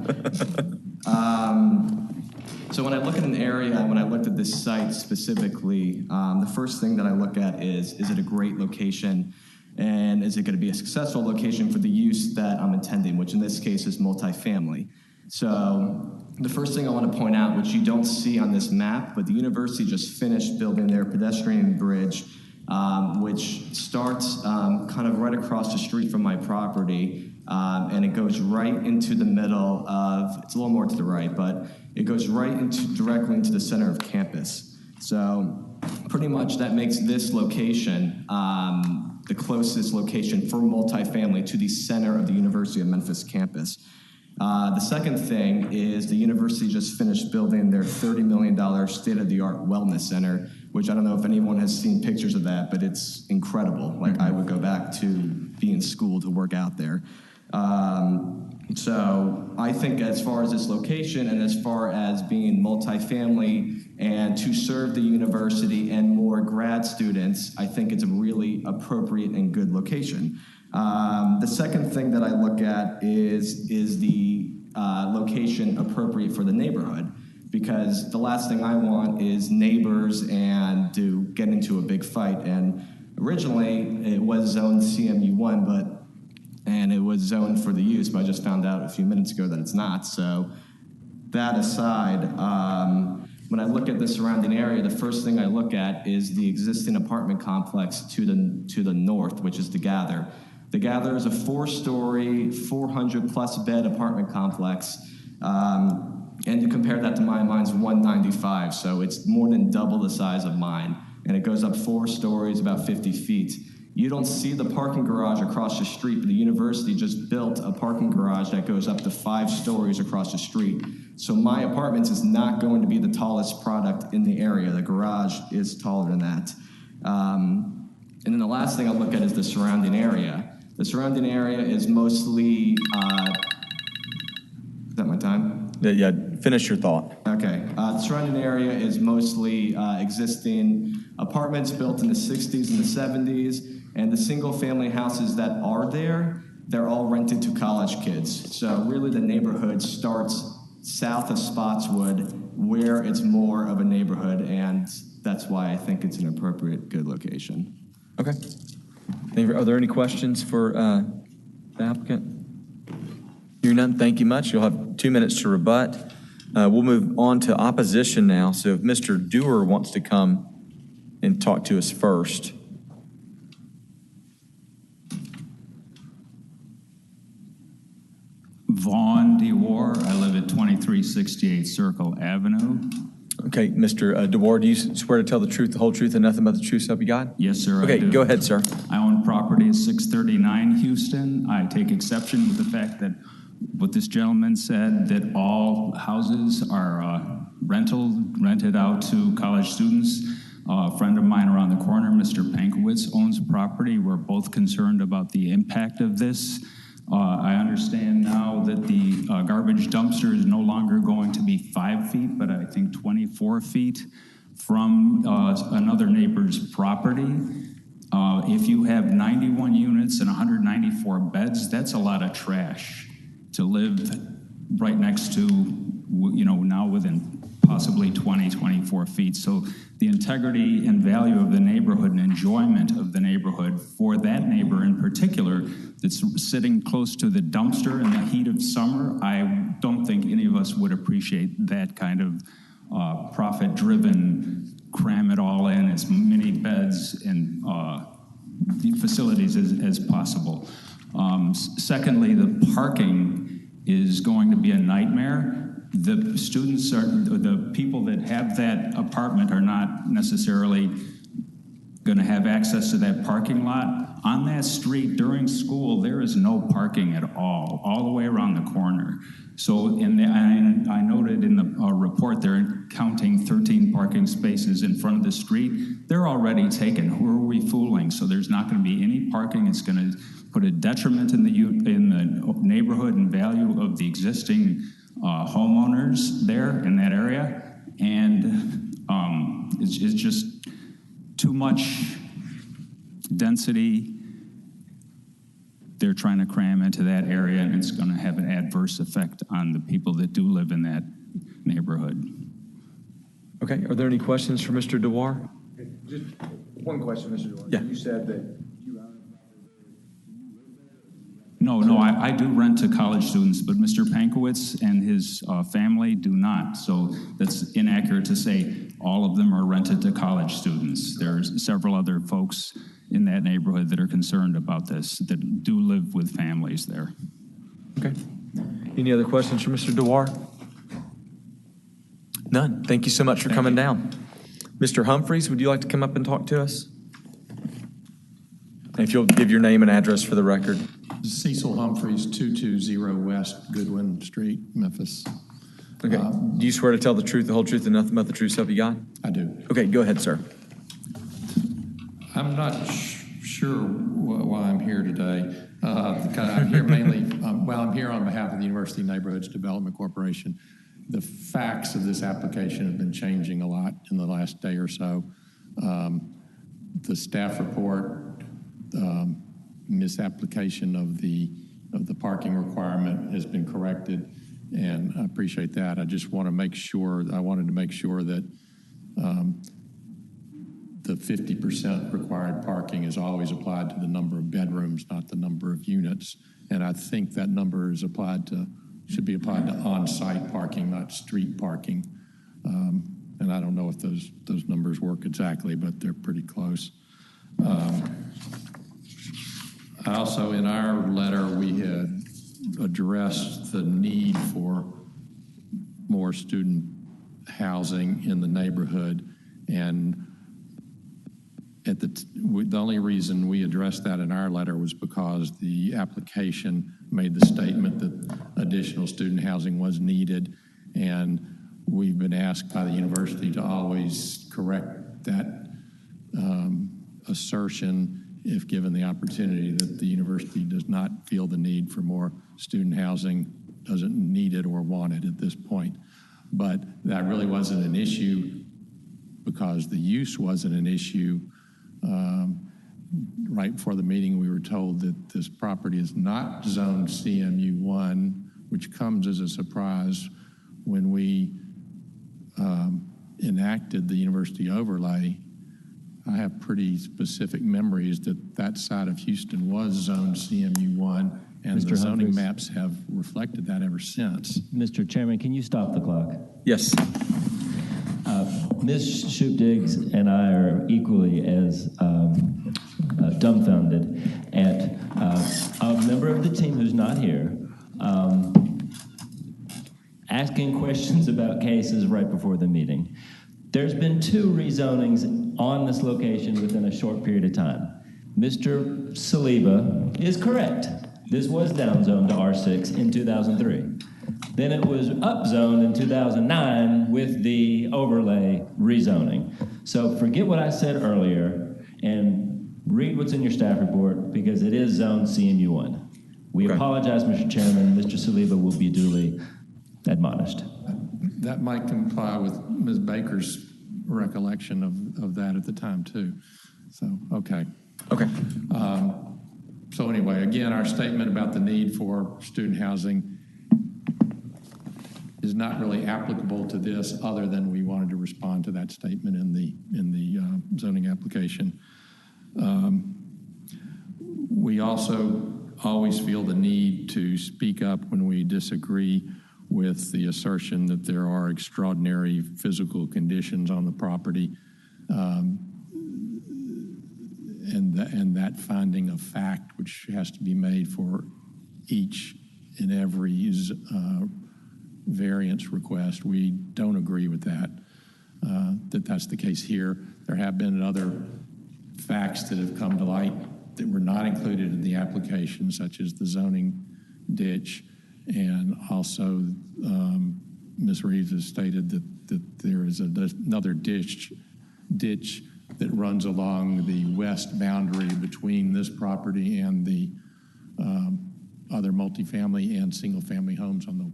Q: So when I look at an area, when I looked at this site specifically, the first thing that I look at is it a great location? And is it going to be a successful location for the use that I'm intending, which in this case is multifamily? So the first thing I want to point out, which you don't see on this map, but the university just finished building their pedestrian bridge, which starts kind of right across the street from my property, and it goes right into the middle of, it's a little more to the right, but it goes right directly into the center of campus. So pretty much that makes this location the closest location for multifamily to the center of the University of Memphis campus. The second thing is the university just finished building their $30 million state-of-the-art wellness center, which I don't know if anyone has seen pictures of that, but it's incredible. Like, I would go back to be in school to work out there. So I think as far as this location and as far as being multifamily and to serve the university and more grad students, I think it's a really appropriate and good location. The second thing that I look at is the location appropriate for the neighborhood, because the last thing I want is neighbors and to get into a big fight. And originally it was zoned CMU1, and it was zoned for the use, but I just found out a few minutes ago that it's not. So that aside, when I look at the surrounding area, the first thing I look at is the existing apartment complex to the north, which is the Gather. The Gather is a 4-story, 400-plus bed apartment complex, and you compare that to mine's 195, so it's more than double the size of mine, and it goes up 4 stories, about 50 feet. You don't see the parking garage across the street, but the university just built a parking garage that goes up to 5 stories across the street. So my apartment is not going to be the tallest product in the area. The garage is taller than that. And then the last thing I look at is the surrounding area. The surrounding area is mostly, is that my time?
A: Yeah, finish your thought.
Q: Okay. The surrounding area is mostly existing apartments built in the 60s and the 70s, and the single-family houses that are there, they're all rented to college kids. So really the neighborhood starts south of Spotswood, where it's more of a neighborhood, and that's why I think it's an appropriate, good location.
A: Okay. Are there any questions for the applicant? Hearing none, thank you much. You'll have 2 minutes to rebut. We'll move on to opposition now. So if Mr. Dewar wants to come and talk to us first.
S: Vaughn DeWar. I live at 2368 Circle Avenue.
A: Okay, Mr. DeWar, do you swear to tell the truth, the whole truth, and nothing but the truth, so help you God?
S: Yes, sir.
A: Okay,
S: I do.
A: Go ahead, sir.
S: I own property at 639 Houston. I take exception with the fact that what this gentleman said, that all houses are rented out to college students. A friend of mine around the corner, Mr. Pankowitz, owns property. We're both concerned about the impact of this. I understand now that the garbage dumpster is no longer going to be 5 feet, but I think 24 feet from another neighbor's property. If you have 91 units and 194 beds, that's a lot of trash to live right next to, now within possibly 20, 24 feet. So the integrity and value of the neighborhood and enjoyment of the neighborhood for that neighbor in particular that's sitting close to the dumpster in the heat of summer, I don't think any of us would appreciate that kind of profit-driven, cram it all in as many beds and facilities as possible. Secondly, the parking is going to be a nightmare. The students the people that have that apartment are not necessarily going to have access to that parking lot. On that street during school, there is no parking at all the way around the corner. So, I noted in the report they're counting 13 parking spaces in front of the street. They're already taken. Who are we fooling? So there's not going to be any parking. It's going to put a detriment in the neighborhood and value of the existing homeowners there in that area, and it's just too much density. They're trying to cram into that area, and it's going to have an adverse effect on the people that do live in that neighborhood.
A: Okay, are there any questions for Mr. DeWar?
I: Just one question, Mr. DeWar.
A: Yeah.
I: You said that
S: No, I do rent to college students, but Mr. Pankowitz and his family do not. So that's inaccurate to say all of them are rented to college students. There's several other folks in that neighborhood that are concerned about this, that do live with families there.
A: Okay. Any other questions for Mr. DeWar? None. Thank you so much for coming down. Mr. Humphreys, would you like to come up and talk to us? And if you'll give your name and address for the record.
M: Cecil Humphreys, 220 West Goodwin Street, Memphis.
A: Okay. Do you swear to tell the truth, the whole truth, and nothing but the truth, so help you God?
M: I do.
A: Okay, go ahead, sir.
M: I'm not sure why I'm here today. I'm here mainly, I'm here on behalf of the University Neighborhoods Development Corporation. The facts of this application have been changing a lot in the last day or so. The staff report, misapplication of the parking requirement has been corrected, and I appreciate that. I just want to make sure, I wanted to make sure that the 50% required parking is always applied to the number of bedrooms, not the number of units. And I think that number is should be applied to on-site parking, not street parking. And I don't know if those numbers work exactly, but they're pretty close. Also, in our letter, we had addressed the need for more student housing in the neighborhood, and the only reason we addressed that in our letter was because the application made the statement that additional student housing was needed, and we've been asked by the university to always correct that assertion if given the opportunity, that the university does not feel the need for more student housing, doesn't need it or want it at this point. But that really wasn't an issue because the use wasn't an issue. Right before the meeting, we were told that this property is not zoned CMU1, which comes as a surprise when we enacted the university overlay. I have pretty specific memories that side of Houston was zoned CMU1, and
C: Mr.
M: the zoning
C: Humphreys.
M: maps have reflected that ever since.
C: Mr. Chairman, can you stop the clock?
A: Yes.
C: Ms. Shoop-Diggs and I are equally as dumbfounded at a member of the team who's not here asking questions about cases right before the meeting. There's been 2 rezonings on this location within a short period of time. Mr. Saliba is correct. This was downzoned to R6 in 2003. Then it was upzoned in 2009 with the overlay rezoning. So forget what I said earlier and read what's in your staff report because it is zoned CMU1. We apologize, Mr. Chairman. Mr. Saliba will be duly admonished.
M: That might comply with Ms. Baker's recollection of that at the time, too. So, okay.
A: Okay.
M: So anyway, again, our statement about the need for student housing is not really applicable to this other than we wanted to respond to that statement in the zoning application. We also always feel the need to speak up when we disagree with the assertion that there are extraordinary physical conditions on the property, and that finding of fact, which has to be made for each and every variance request. We don't agree with that, that's the case here. There have been other facts that have come to light that were not included in the application, such as the zoning ditch, and also Ms. Reeves has stated that there is another ditch that runs along the west boundary between this property and the other multifamily and single-family homes on the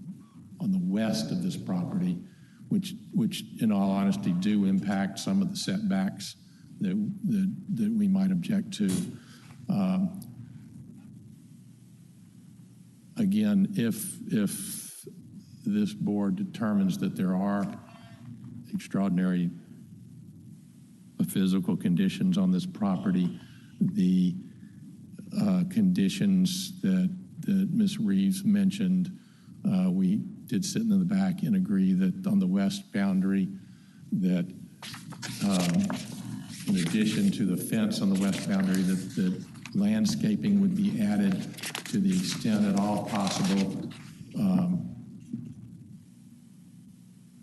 M: west of this property, which in all honesty do impact some of the setbacks that we might object to. Again, if this board determines that there are extraordinary physical conditions on this property, the conditions that Ms. Reeves mentioned, we did sit in the back and agree that on the west boundary that in addition to the fence on the west boundary, that landscaping would be added to the extent at all possible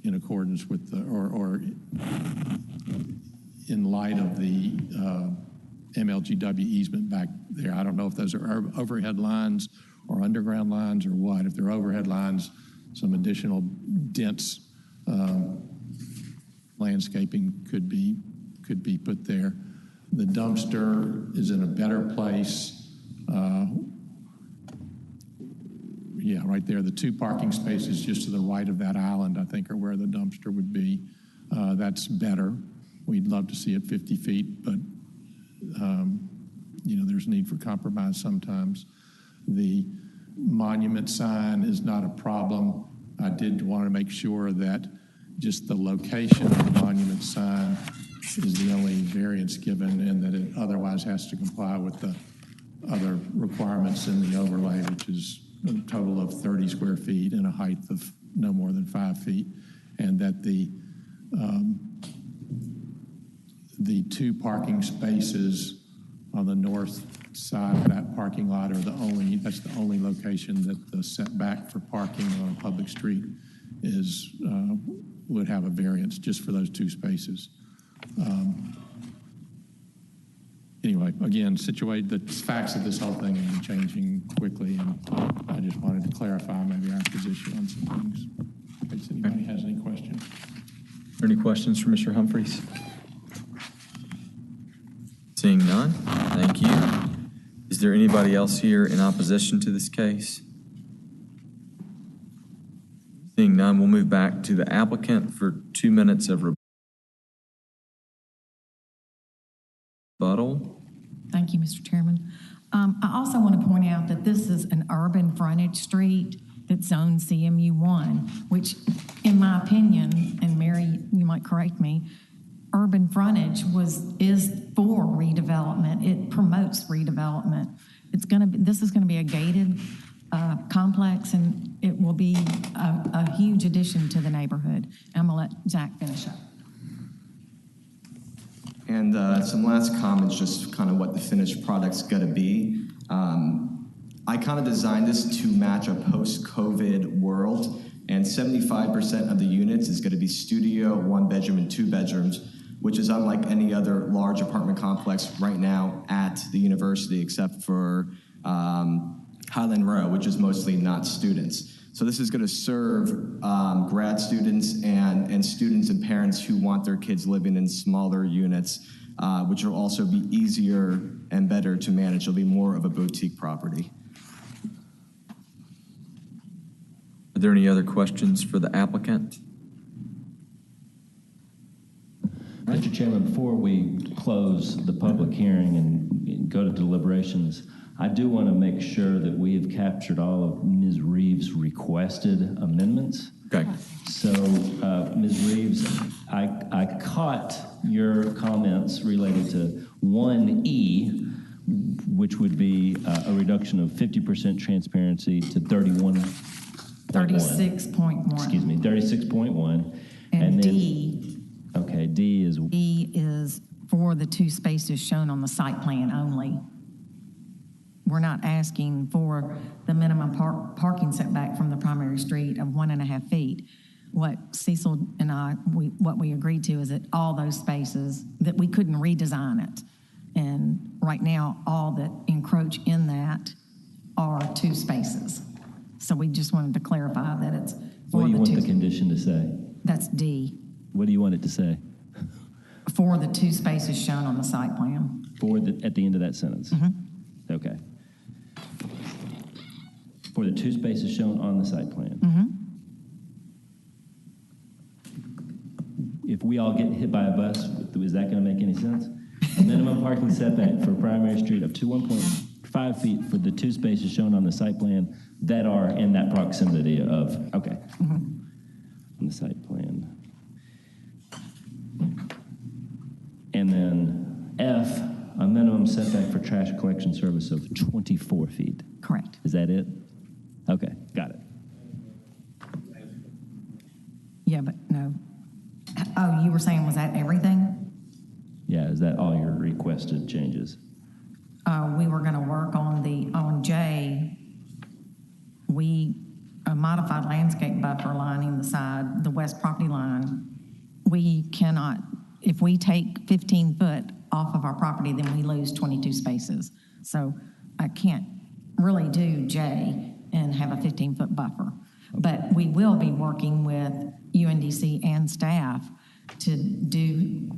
M: in accordance with the, or in light of the MLGW easement back there. I don't know if those are overhead lines or underground lines or what. If they're overhead lines, some additional dense landscaping could be put there. The dumpster is in a better place. Yeah, right there. The 2 parking spaces just to the right of that island, I think, are where the dumpster would be. That's better. We'd love to see it 50 feet, but there's need for compromise sometimes. The monument sign is not a problem. I did want to make sure that just the location of the monument sign is the only variance given, and that it otherwise has to comply with the other requirements in the overlay, which is a total of 30 square feet and a height of no more than 5 feet, and that the 2 parking spaces on the north side of that parking lot are that's the only location that the setback for parking on a public street would have a variance just for those 2 spaces. Anyway, again, the facts of this whole thing have been changing quickly, and I just wanted to clarify maybe our position on some things, in case anybody has any questions.
A: Are there any questions for Mr. Humphreys? Seeing none, thank you. Is there anybody else here in opposition to this case? Seeing none, we'll move back to the applicant for 2 minutes of rebuttal.
N: Thank you, Mr. Chairman. I also want to point out that this is an urban frontage street that's zoned CMU1, which, in my opinion, and Mary, you might correct me, urban frontage is for redevelopment. It promotes redevelopment. This is going to be a gated complex, and it will be a huge addition to the neighborhood. I'm going to let Zach finish up.
Q: And some last comments, just kind of what the finished product's going to be. I kind of designed this to match a post-COVID world, and 75% of the units is going to be studio, 1 bedroom, and 2 bedrooms, which is unlike any other large apartment complex right now at the university, except for Highland Row, which is mostly not students. So this is going to serve grad students and students and parents who want their kids living in smaller units, which will also be easier and better to manage. It'll be more of a boutique property.
A: Are there any other questions for the applicant?
C: Mr. Chairman, before we close the public hearing and go to deliberations, I do want to make sure that we have captured all of Ms. Reeves' requested amendments.
A: Okay.
C: So, Ms. Reeves, I caught your comments related to 1E, which would be a reduction of 50% transparency to
N: 36.1.
C: Excuse me, 36.1.
N: And
C: then,
N: D.
C: Okay, D is
N: for the 2 spaces shown on the site plan only. We're not asking for the minimum parking setback from the primary street of 1.5 feet. What Cecil and what we agreed to is that all those spaces, that we couldn't redesign it. And right now, all that encroach in that are 2 spaces. So we just wanted to clarify that it's for
C: what do you
N: the
C: want
N: 2.
C: the condition to say?
N: That's D.
C: What do you want it to say?
N: For the 2 spaces shown on the site plan.
C: At the end of that sentence?
N: Mm-hmm.
C: Okay. For the 2 spaces shown on the site plan.
N: Mm-hmm.
C: If we all get hit by a bus, is that going to make any sense? A minimum parking setback for primary street of 1.5 feet for the 2 spaces shown on the site plan that are in that proximity of, okay, on the site plan. And then F, a minimum setback for trash collection service of 24 feet.
N: Correct.
C: Is that it? Okay, got it.
N: Yeah, but no. Oh, you were saying, was that everything?
C: Yeah, is that all your requested changes?
N: We were going to work on J. We modified landscape buffer lining the side, the west property line. We cannot, if we take 15 foot off of our property, then we lose 22 spaces. So I can't really do J and have a 15-foot buffer. But we will be working with UNDC and staff to do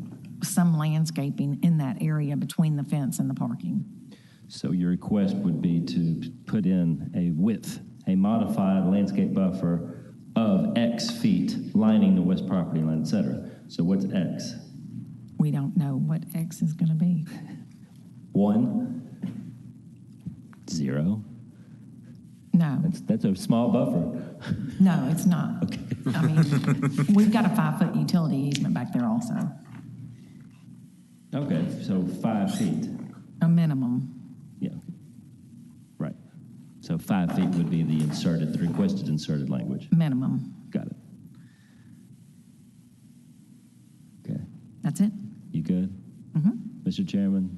N: some landscaping in that area between the fence and the parking.
C: So your request would be to put in a width, a modified landscape buffer of X feet lining the west property line, et cetera. So what's X?
N: We don't know what X is going to be.
C: 1, 0.
N: No.
C: That's a small buffer.
N: No, it's not.
C: Okay.
N: I mean, we've got a 5-foot utility easement back there also,
C: Okay, so 5 feet.
N: a minimum.
C: Yeah. Right. So 5 feet would be the requested inserted language.
N: Minimum.
C: Got it. Okay.
N: That's it?
C: You good?
N: Mm-hmm.
C: Mr. Chairman?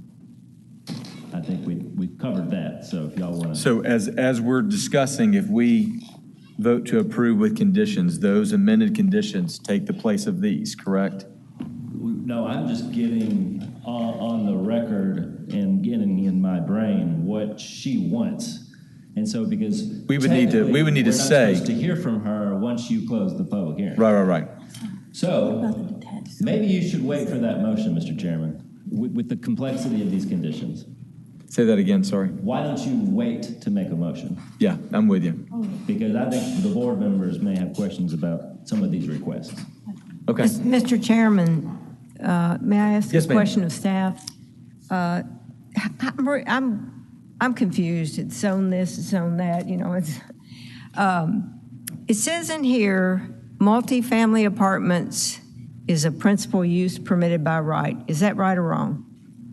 C: I think we've covered that, so if y'all want to.
A: So as we're discussing, if we vote to approve with conditions, those amended conditions take the place of these, correct?
C: No, I'm just getting on the record and getting in my brain what she wants. And so because
A: we would need to say
C: we're not supposed to hear from her once you close the public hearing.
A: Right.
C: So maybe you should wait for that motion, Mr. Chairman, with the complexity of these conditions.
A: Say that again, sorry.
C: Why don't you wait to make a motion?
A: Yeah, I'm with you.
C: Because I think the board members may have questions about some of these requests.
A: Okay.
H: Mr. Chairman, may I ask
A: Yes,
H: a
A: ma'am.
H: question of staff? I'm confused. It's on this, it's on that, you know, it's, it says in here, multifamily apartments is a principal use permitted by right. Is that right or wrong?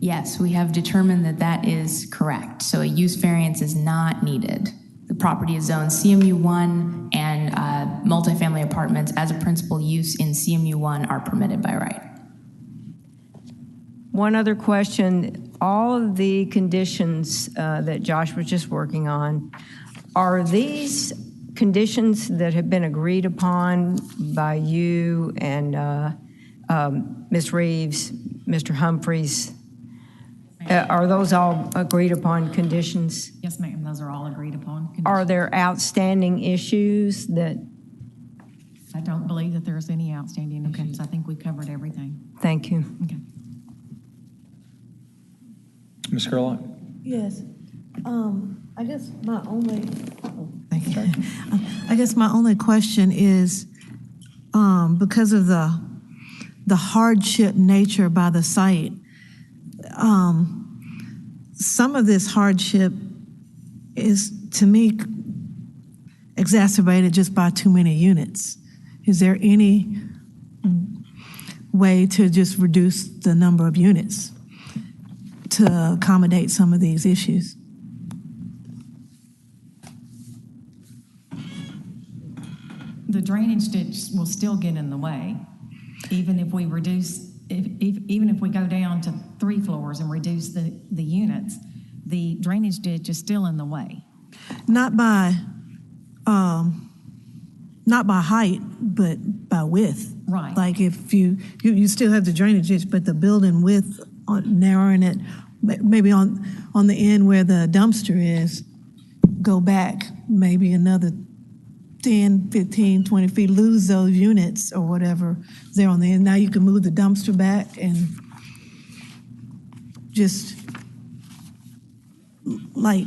P: Yes, we have determined that that is correct. So a use variance is not needed. The property is zoned CMU1, and multifamily apartments as a principal use in CMU1 are permitted by right.
H: One other question. All of the conditions that Josh was just working on, are these conditions that have been agreed upon by you and Ms. Reeves, Mr. Humphreys? Are those all agreed upon conditions?
N: Yes, ma'am, those are all agreed upon conditions.
H: Are there outstanding issues that?
N: I don't believe that there's any outstanding issues. I think we covered everything.
H: Thank you.
N: Okay.
A: Ms. Gerlach?
G: Yes. I guess my only, I guess my only question is, because of the hardship nature by the site, some of this hardship is, to me, exacerbated just by too many units. Is there any way to just reduce the number of units to accommodate some of these issues?
N: The drainage ditch will still get in the way, even if we reduce, even if we go down to 3 floors and reduce the units, the drainage ditch is still in the way.
G: Not by height, but by width.
N: Right.
G: Like if you still have the drainage ditch, but the building width, narrowing it, maybe on the end where the dumpster is, go back maybe another 10, 15, 20 feet, lose those units or whatever is there on the end. Now you can move the dumpster back and just like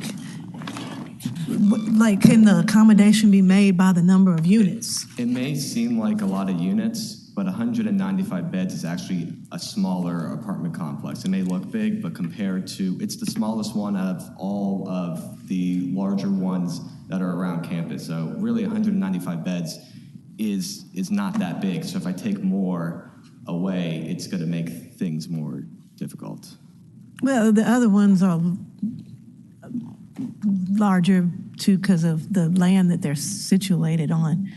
G: can the accommodation be made by the number of units?
Q: It may seem like a lot of units, but 195 beds is actually a smaller apartment complex. It may look big, but compared to, it's the smallest one out of all of the larger ones that are around campus. So really 195 beds is not that big. So if I take more away, it's gonna make things more difficult.
G: Well, the other ones are larger too because of the land that they're situated on.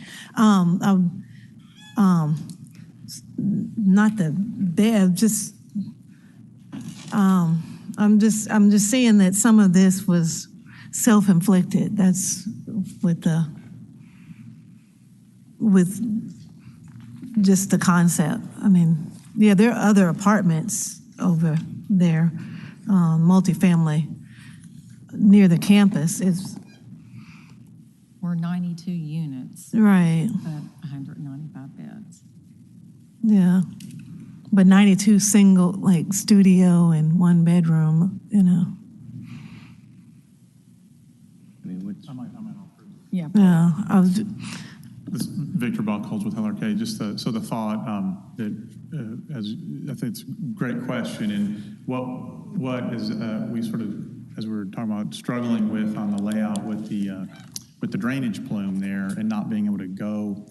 G: Not the bed, just I'm just seeing that some of this was self-inflicted. That's with just the concept. I mean,
T: Yeah, there are other apartments over there, multifamily, near the campus. It's
N: We're 92 units,
T: right.
N: but 195 beds.
T: Yeah, but 92 single, like studio and one bedroom, you know.
R: I might offer.
N: Yeah.
T: Yeah, I was.
R: This is Victor Buckholz with LRK. Just so the thought that as I think it's a great question, and what is we sort of, as we were talking about, struggling with on the layout with the drainage plume there and not being able to go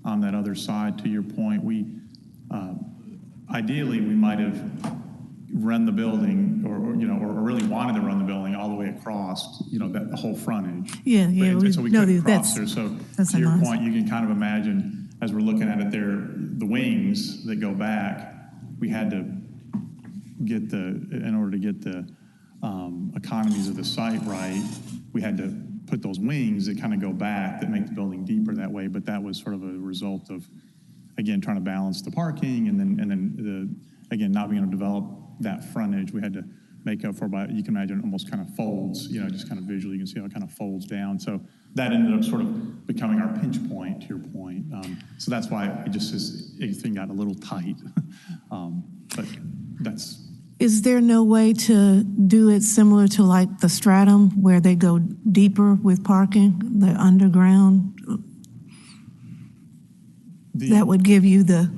R: on that other side. To your point, we ideally we might have run the building or really wanted to run the building all the way across, that the whole frontage.
T: Yeah,
R: So we couldn't cross
T: that's,
R: there. So
T: that's
R: to your
T: nice.
R: point, you can kind of imagine as we're looking at it there, the wings that go back, we had to get in order to get the economies of the site right, we had to put those wings that kind of go back that make the building deeper that way. But that was sort of a result of, again, trying to balance the parking and then again, not being able to develop that frontage. We had to make up for by, you can imagine, almost kind of folds, just kind of visually, you can see how it kind of folds down. So that ended up sort of becoming our pinch point, to your point. So that's why everything got a little tight. But that's...
T: Is there no way to do it similar to like the Stratum where they go deeper with parking, the underground? That would give you the,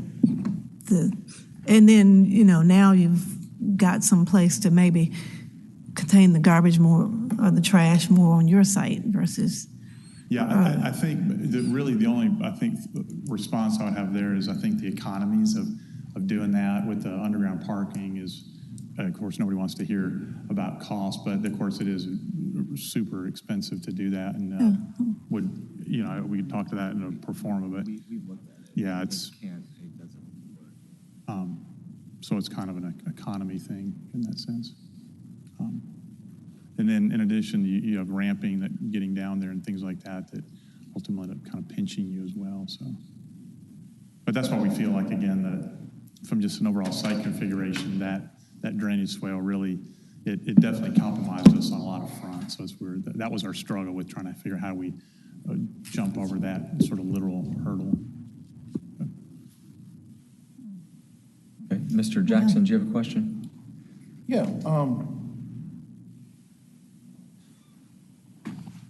T: and then, now you've got some place to maybe contain the garbage more or the trash more on your site versus.
R: Yeah, I think really the only, response I would have there is I think the economies of doing that with the underground parking is, of course, nobody wants to hear about cost, but of course it is super expensive to do that, and we could talk to that in a pro forma, but
Q: We've looked at it.
R: yeah, it
Q: doesn't work.
R: So it's kind of an economy thing in that sense. And then in addition, you have ramping, that getting down there and things like that ultimately end up kind of pinching you as well. So, but that's why we feel like, again, that from just an overall site configuration, that drainage swale really, it definitely compromised us on a lot of fronts. So that was our struggle with trying to figure out how we jump over that sort of literal hurdle.
A: Okay. Mr. Jackson, do you have a question?
J: Yeah.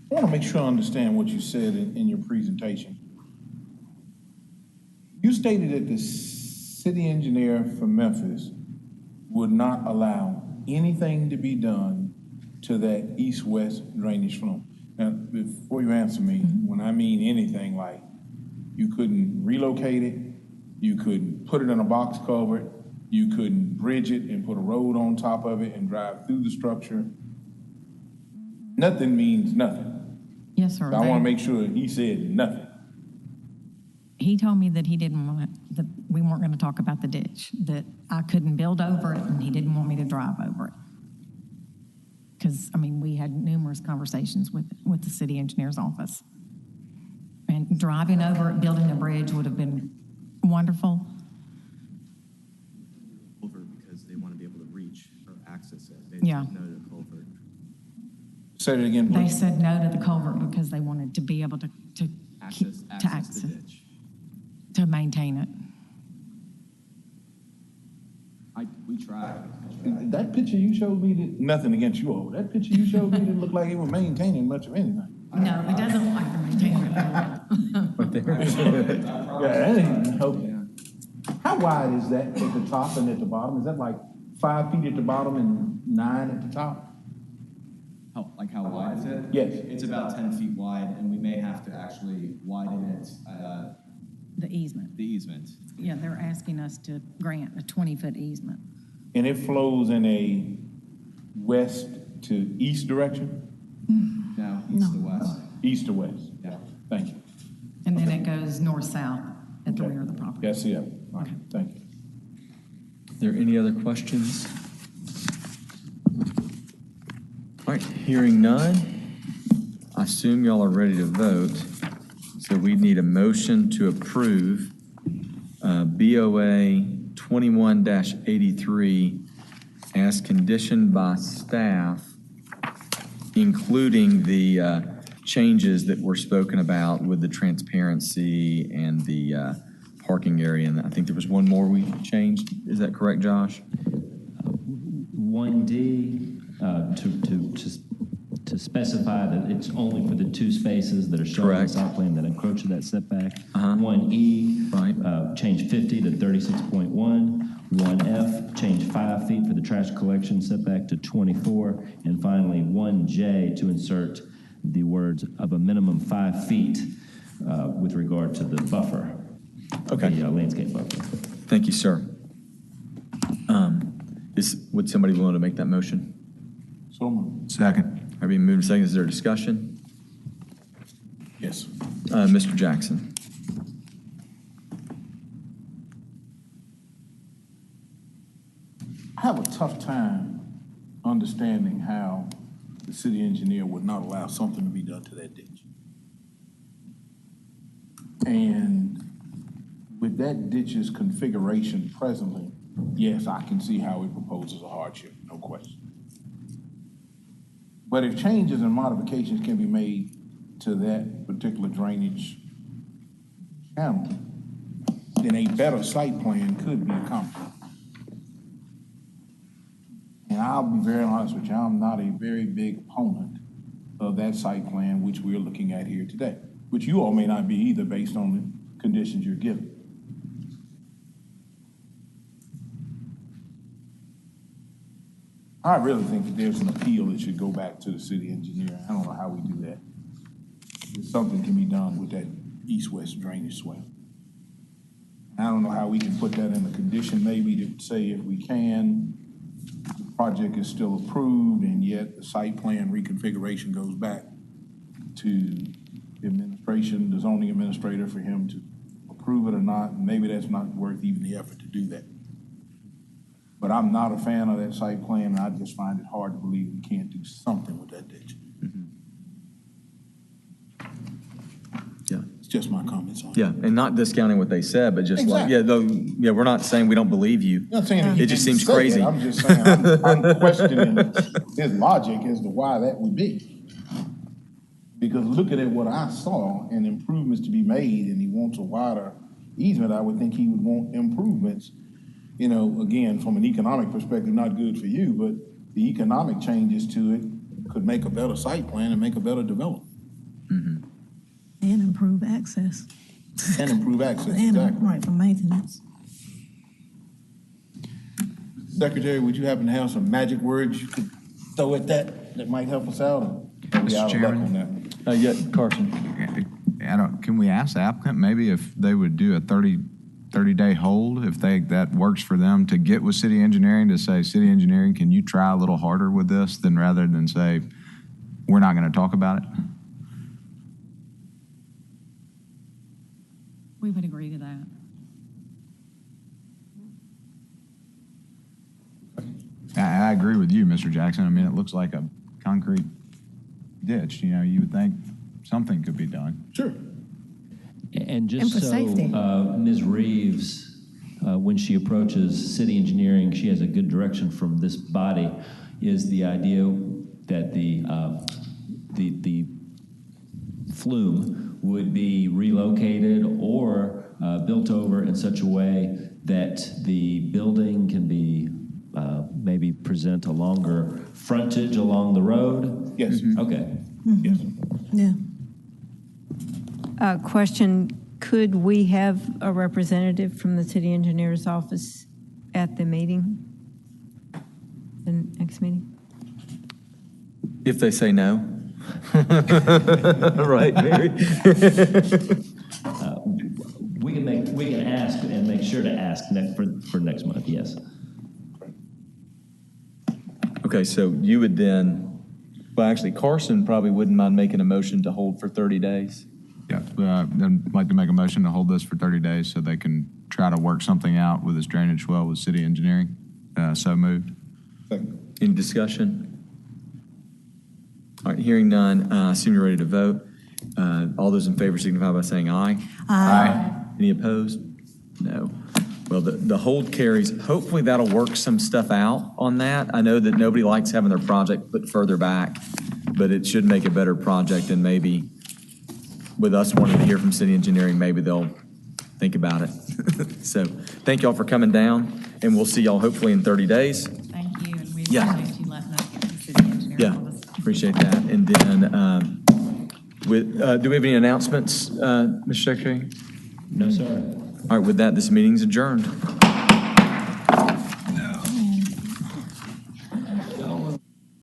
J: I want to make sure I understand what you said in your presentation. You stated that the city engineer for Memphis would not allow anything to be done to that east-west drainage flow. Now, before you answer me, when I mean anything, like you couldn't relocate it, you couldn't put it in a box culvert, you couldn't bridge it and put a road on top of it and drive through the structure. Nothing means nothing.
N: Yes, sir.
J: So I want to make sure he said nothing.
N: He told me that he didn't want that we weren't going to talk about the ditch, that I couldn't build over it, and he didn't want me to drive over it. Because, we had numerous conversations with the city engineer's office. And driving over it, building a bridge would have been wonderful.
Q: Over because they want to be able to reach or access it. They
N: Yeah.
Q: said no to the culvert.
J: Say it again,
N: They
J: please.
N: said no to the culvert because they wanted to be able to
Q: Access the ditch.
N: to maintain it.
Q: We tried.
J: That picture you showed me, nothing against you all, that picture you showed me didn't look like it was maintaining much of anything.
N: No, it doesn't look like they're maintaining it.
J: Yeah, that ain't helping. How wide is that at the top and at the bottom? Is that like 5 feet at the bottom and 9 at the top?
Q: How wide is it?
J: Yes.
Q: It's about 10 feet wide, and we may have to actually widen it.
N: The easement.
Q: The easement.
N: Yeah, they're asking us to grant a 20-foot easement.
J: And it flows in a west to east direction?
Q: No, east to west.
J: East to west?
Q: Yeah.
J: Thank you.
N: And then it goes north-south at the rear of the property.
J: Yes, yeah. All right, thank you.
A: Are there any other questions? All right, hearing none, I assume y'all are ready to vote. So we need a motion to approve BOA 21-83 as conditioned by staff, including the changes that were spoken about with the transparency and the parking area. And I think there was one more we changed. Is that correct, Josh?
C: 1D, to specify that it's only for the two spaces that are shown on the site plan that encroach that setback. 1E, change 50 to 36.1. 1F, change 5 feet for the trash collection setback to 24. And finally, 1J, to insert the words of a minimum 5 feet with regard to the buffer, the landscape buffer.
A: Thank you, sir. Would somebody willing to make that motion?
J: So moved.
I: Second.
A: Are being moved and seconded. Is there discussion?
J: Yes.
A: Mr. Jackson.
J: I have a tough time understanding how the city engineer would not allow something to be done to that ditch. And with that ditch's configuration presently, yes, I can see how it proposes a hardship, no question. But if changes and modifications can be made to that particular drainage channel, then a better site plan could be accomplished. And I'll be very honest with you, I'm not a very big opponent of that site plan which we're looking at here today, which you all may not be either based on the conditions you're given. I really think that there's an appeal that should go back to the city engineer. I don't know how we do that. If something can be done with that east-west drainage swell. I don't know how we can put that in a condition maybe to say if we can, the project is still approved and yet the site plan reconfiguration goes back to the administration, the zoning administrator, for him to approve it or not. And maybe that's not worth even the effort to do that. But I'm not a fan of that site plan, and I just find it hard to believe we can't do something with that ditch.
A: Yeah.
J: It's just my comments on it.
A: Yeah, and not discounting what they said, but just
J: Exactly.
A: we're not saying we don't believe you.
J: I'm not saying that he
A: It just
J: didn't
A: seems
J: say
A: crazy.
J: it. I'm just saying I'm questioning his logic as to why that would be. Because looking at what I saw and improvements to be made, and he wants a wider easement, I would think he would want improvements. You know, again, from an economic perspective, not good for you, but the economic changes to it could make a better site plan and make a better development.
T: And improve access.
J: And improve access,
T: And,
J: exactly.
T: right, for maintenance.
J: Secretary, would you happen to have some magic words you could throw at that might help us out? Or are we out of luck on that one?
A: Yeah, Carson.
I: Can we ask the applicant maybe if they would do a 30-day hold, if that works for them, to get with city engineering to say, city engineering, can you try a little harder with this, than rather than say, we're not going to talk about it?
N: We would agree to that.
I: I agree with you, Mr. Jackson. I mean, it looks like a concrete ditch. You know, you would think something could be done.
J: Sure.
C: And just
T: for
C: so
T: safety.
C: Ms. Reeves, when she approaches city engineering, she has a good direction from this body, is the idea that the flume would be relocated or built over in such a way that the building can be maybe present a longer frontage along the road?
J: Yes.
C: Okay.
J: Yes.
T: Yeah.
H: Question, could we have a representative from the city engineer's office at the meeting, the next meeting?
A: If they say no. Right, Mary?
C: We can ask and make sure to ask for next month, yes.
A: Okay, so you would then, well, actually, Carson probably wouldn't mind making a motion to hold for 30 days.
I: Yeah, I'd like to make a motion to hold this for 30 days so they can try to work something out with this drainage well with city engineering. So moved.
A: Any discussion? All right, hearing none, assume you're ready to vote. All those in favor signify by saying aye.
T: Aye.
A: Any opposed? No. Well, the hold carries. Hopefully that'll work some stuff out on that. I know that nobody likes having their project put further back, but it should make a better project, and maybe with us wanting to hear from city engineering, maybe they'll think about it. So thank y'all for coming down, and we'll see y'all hopefully in 30 days.
N: Thank you, and we
A: Yeah.
N: appreciate you letting the city engineer
A: Yeah,
N: know this.
A: appreciate that. And then, do we have any announcements, Mr. Secretary?
C: No, sir.
A: All right, with that, this meeting's adjourned.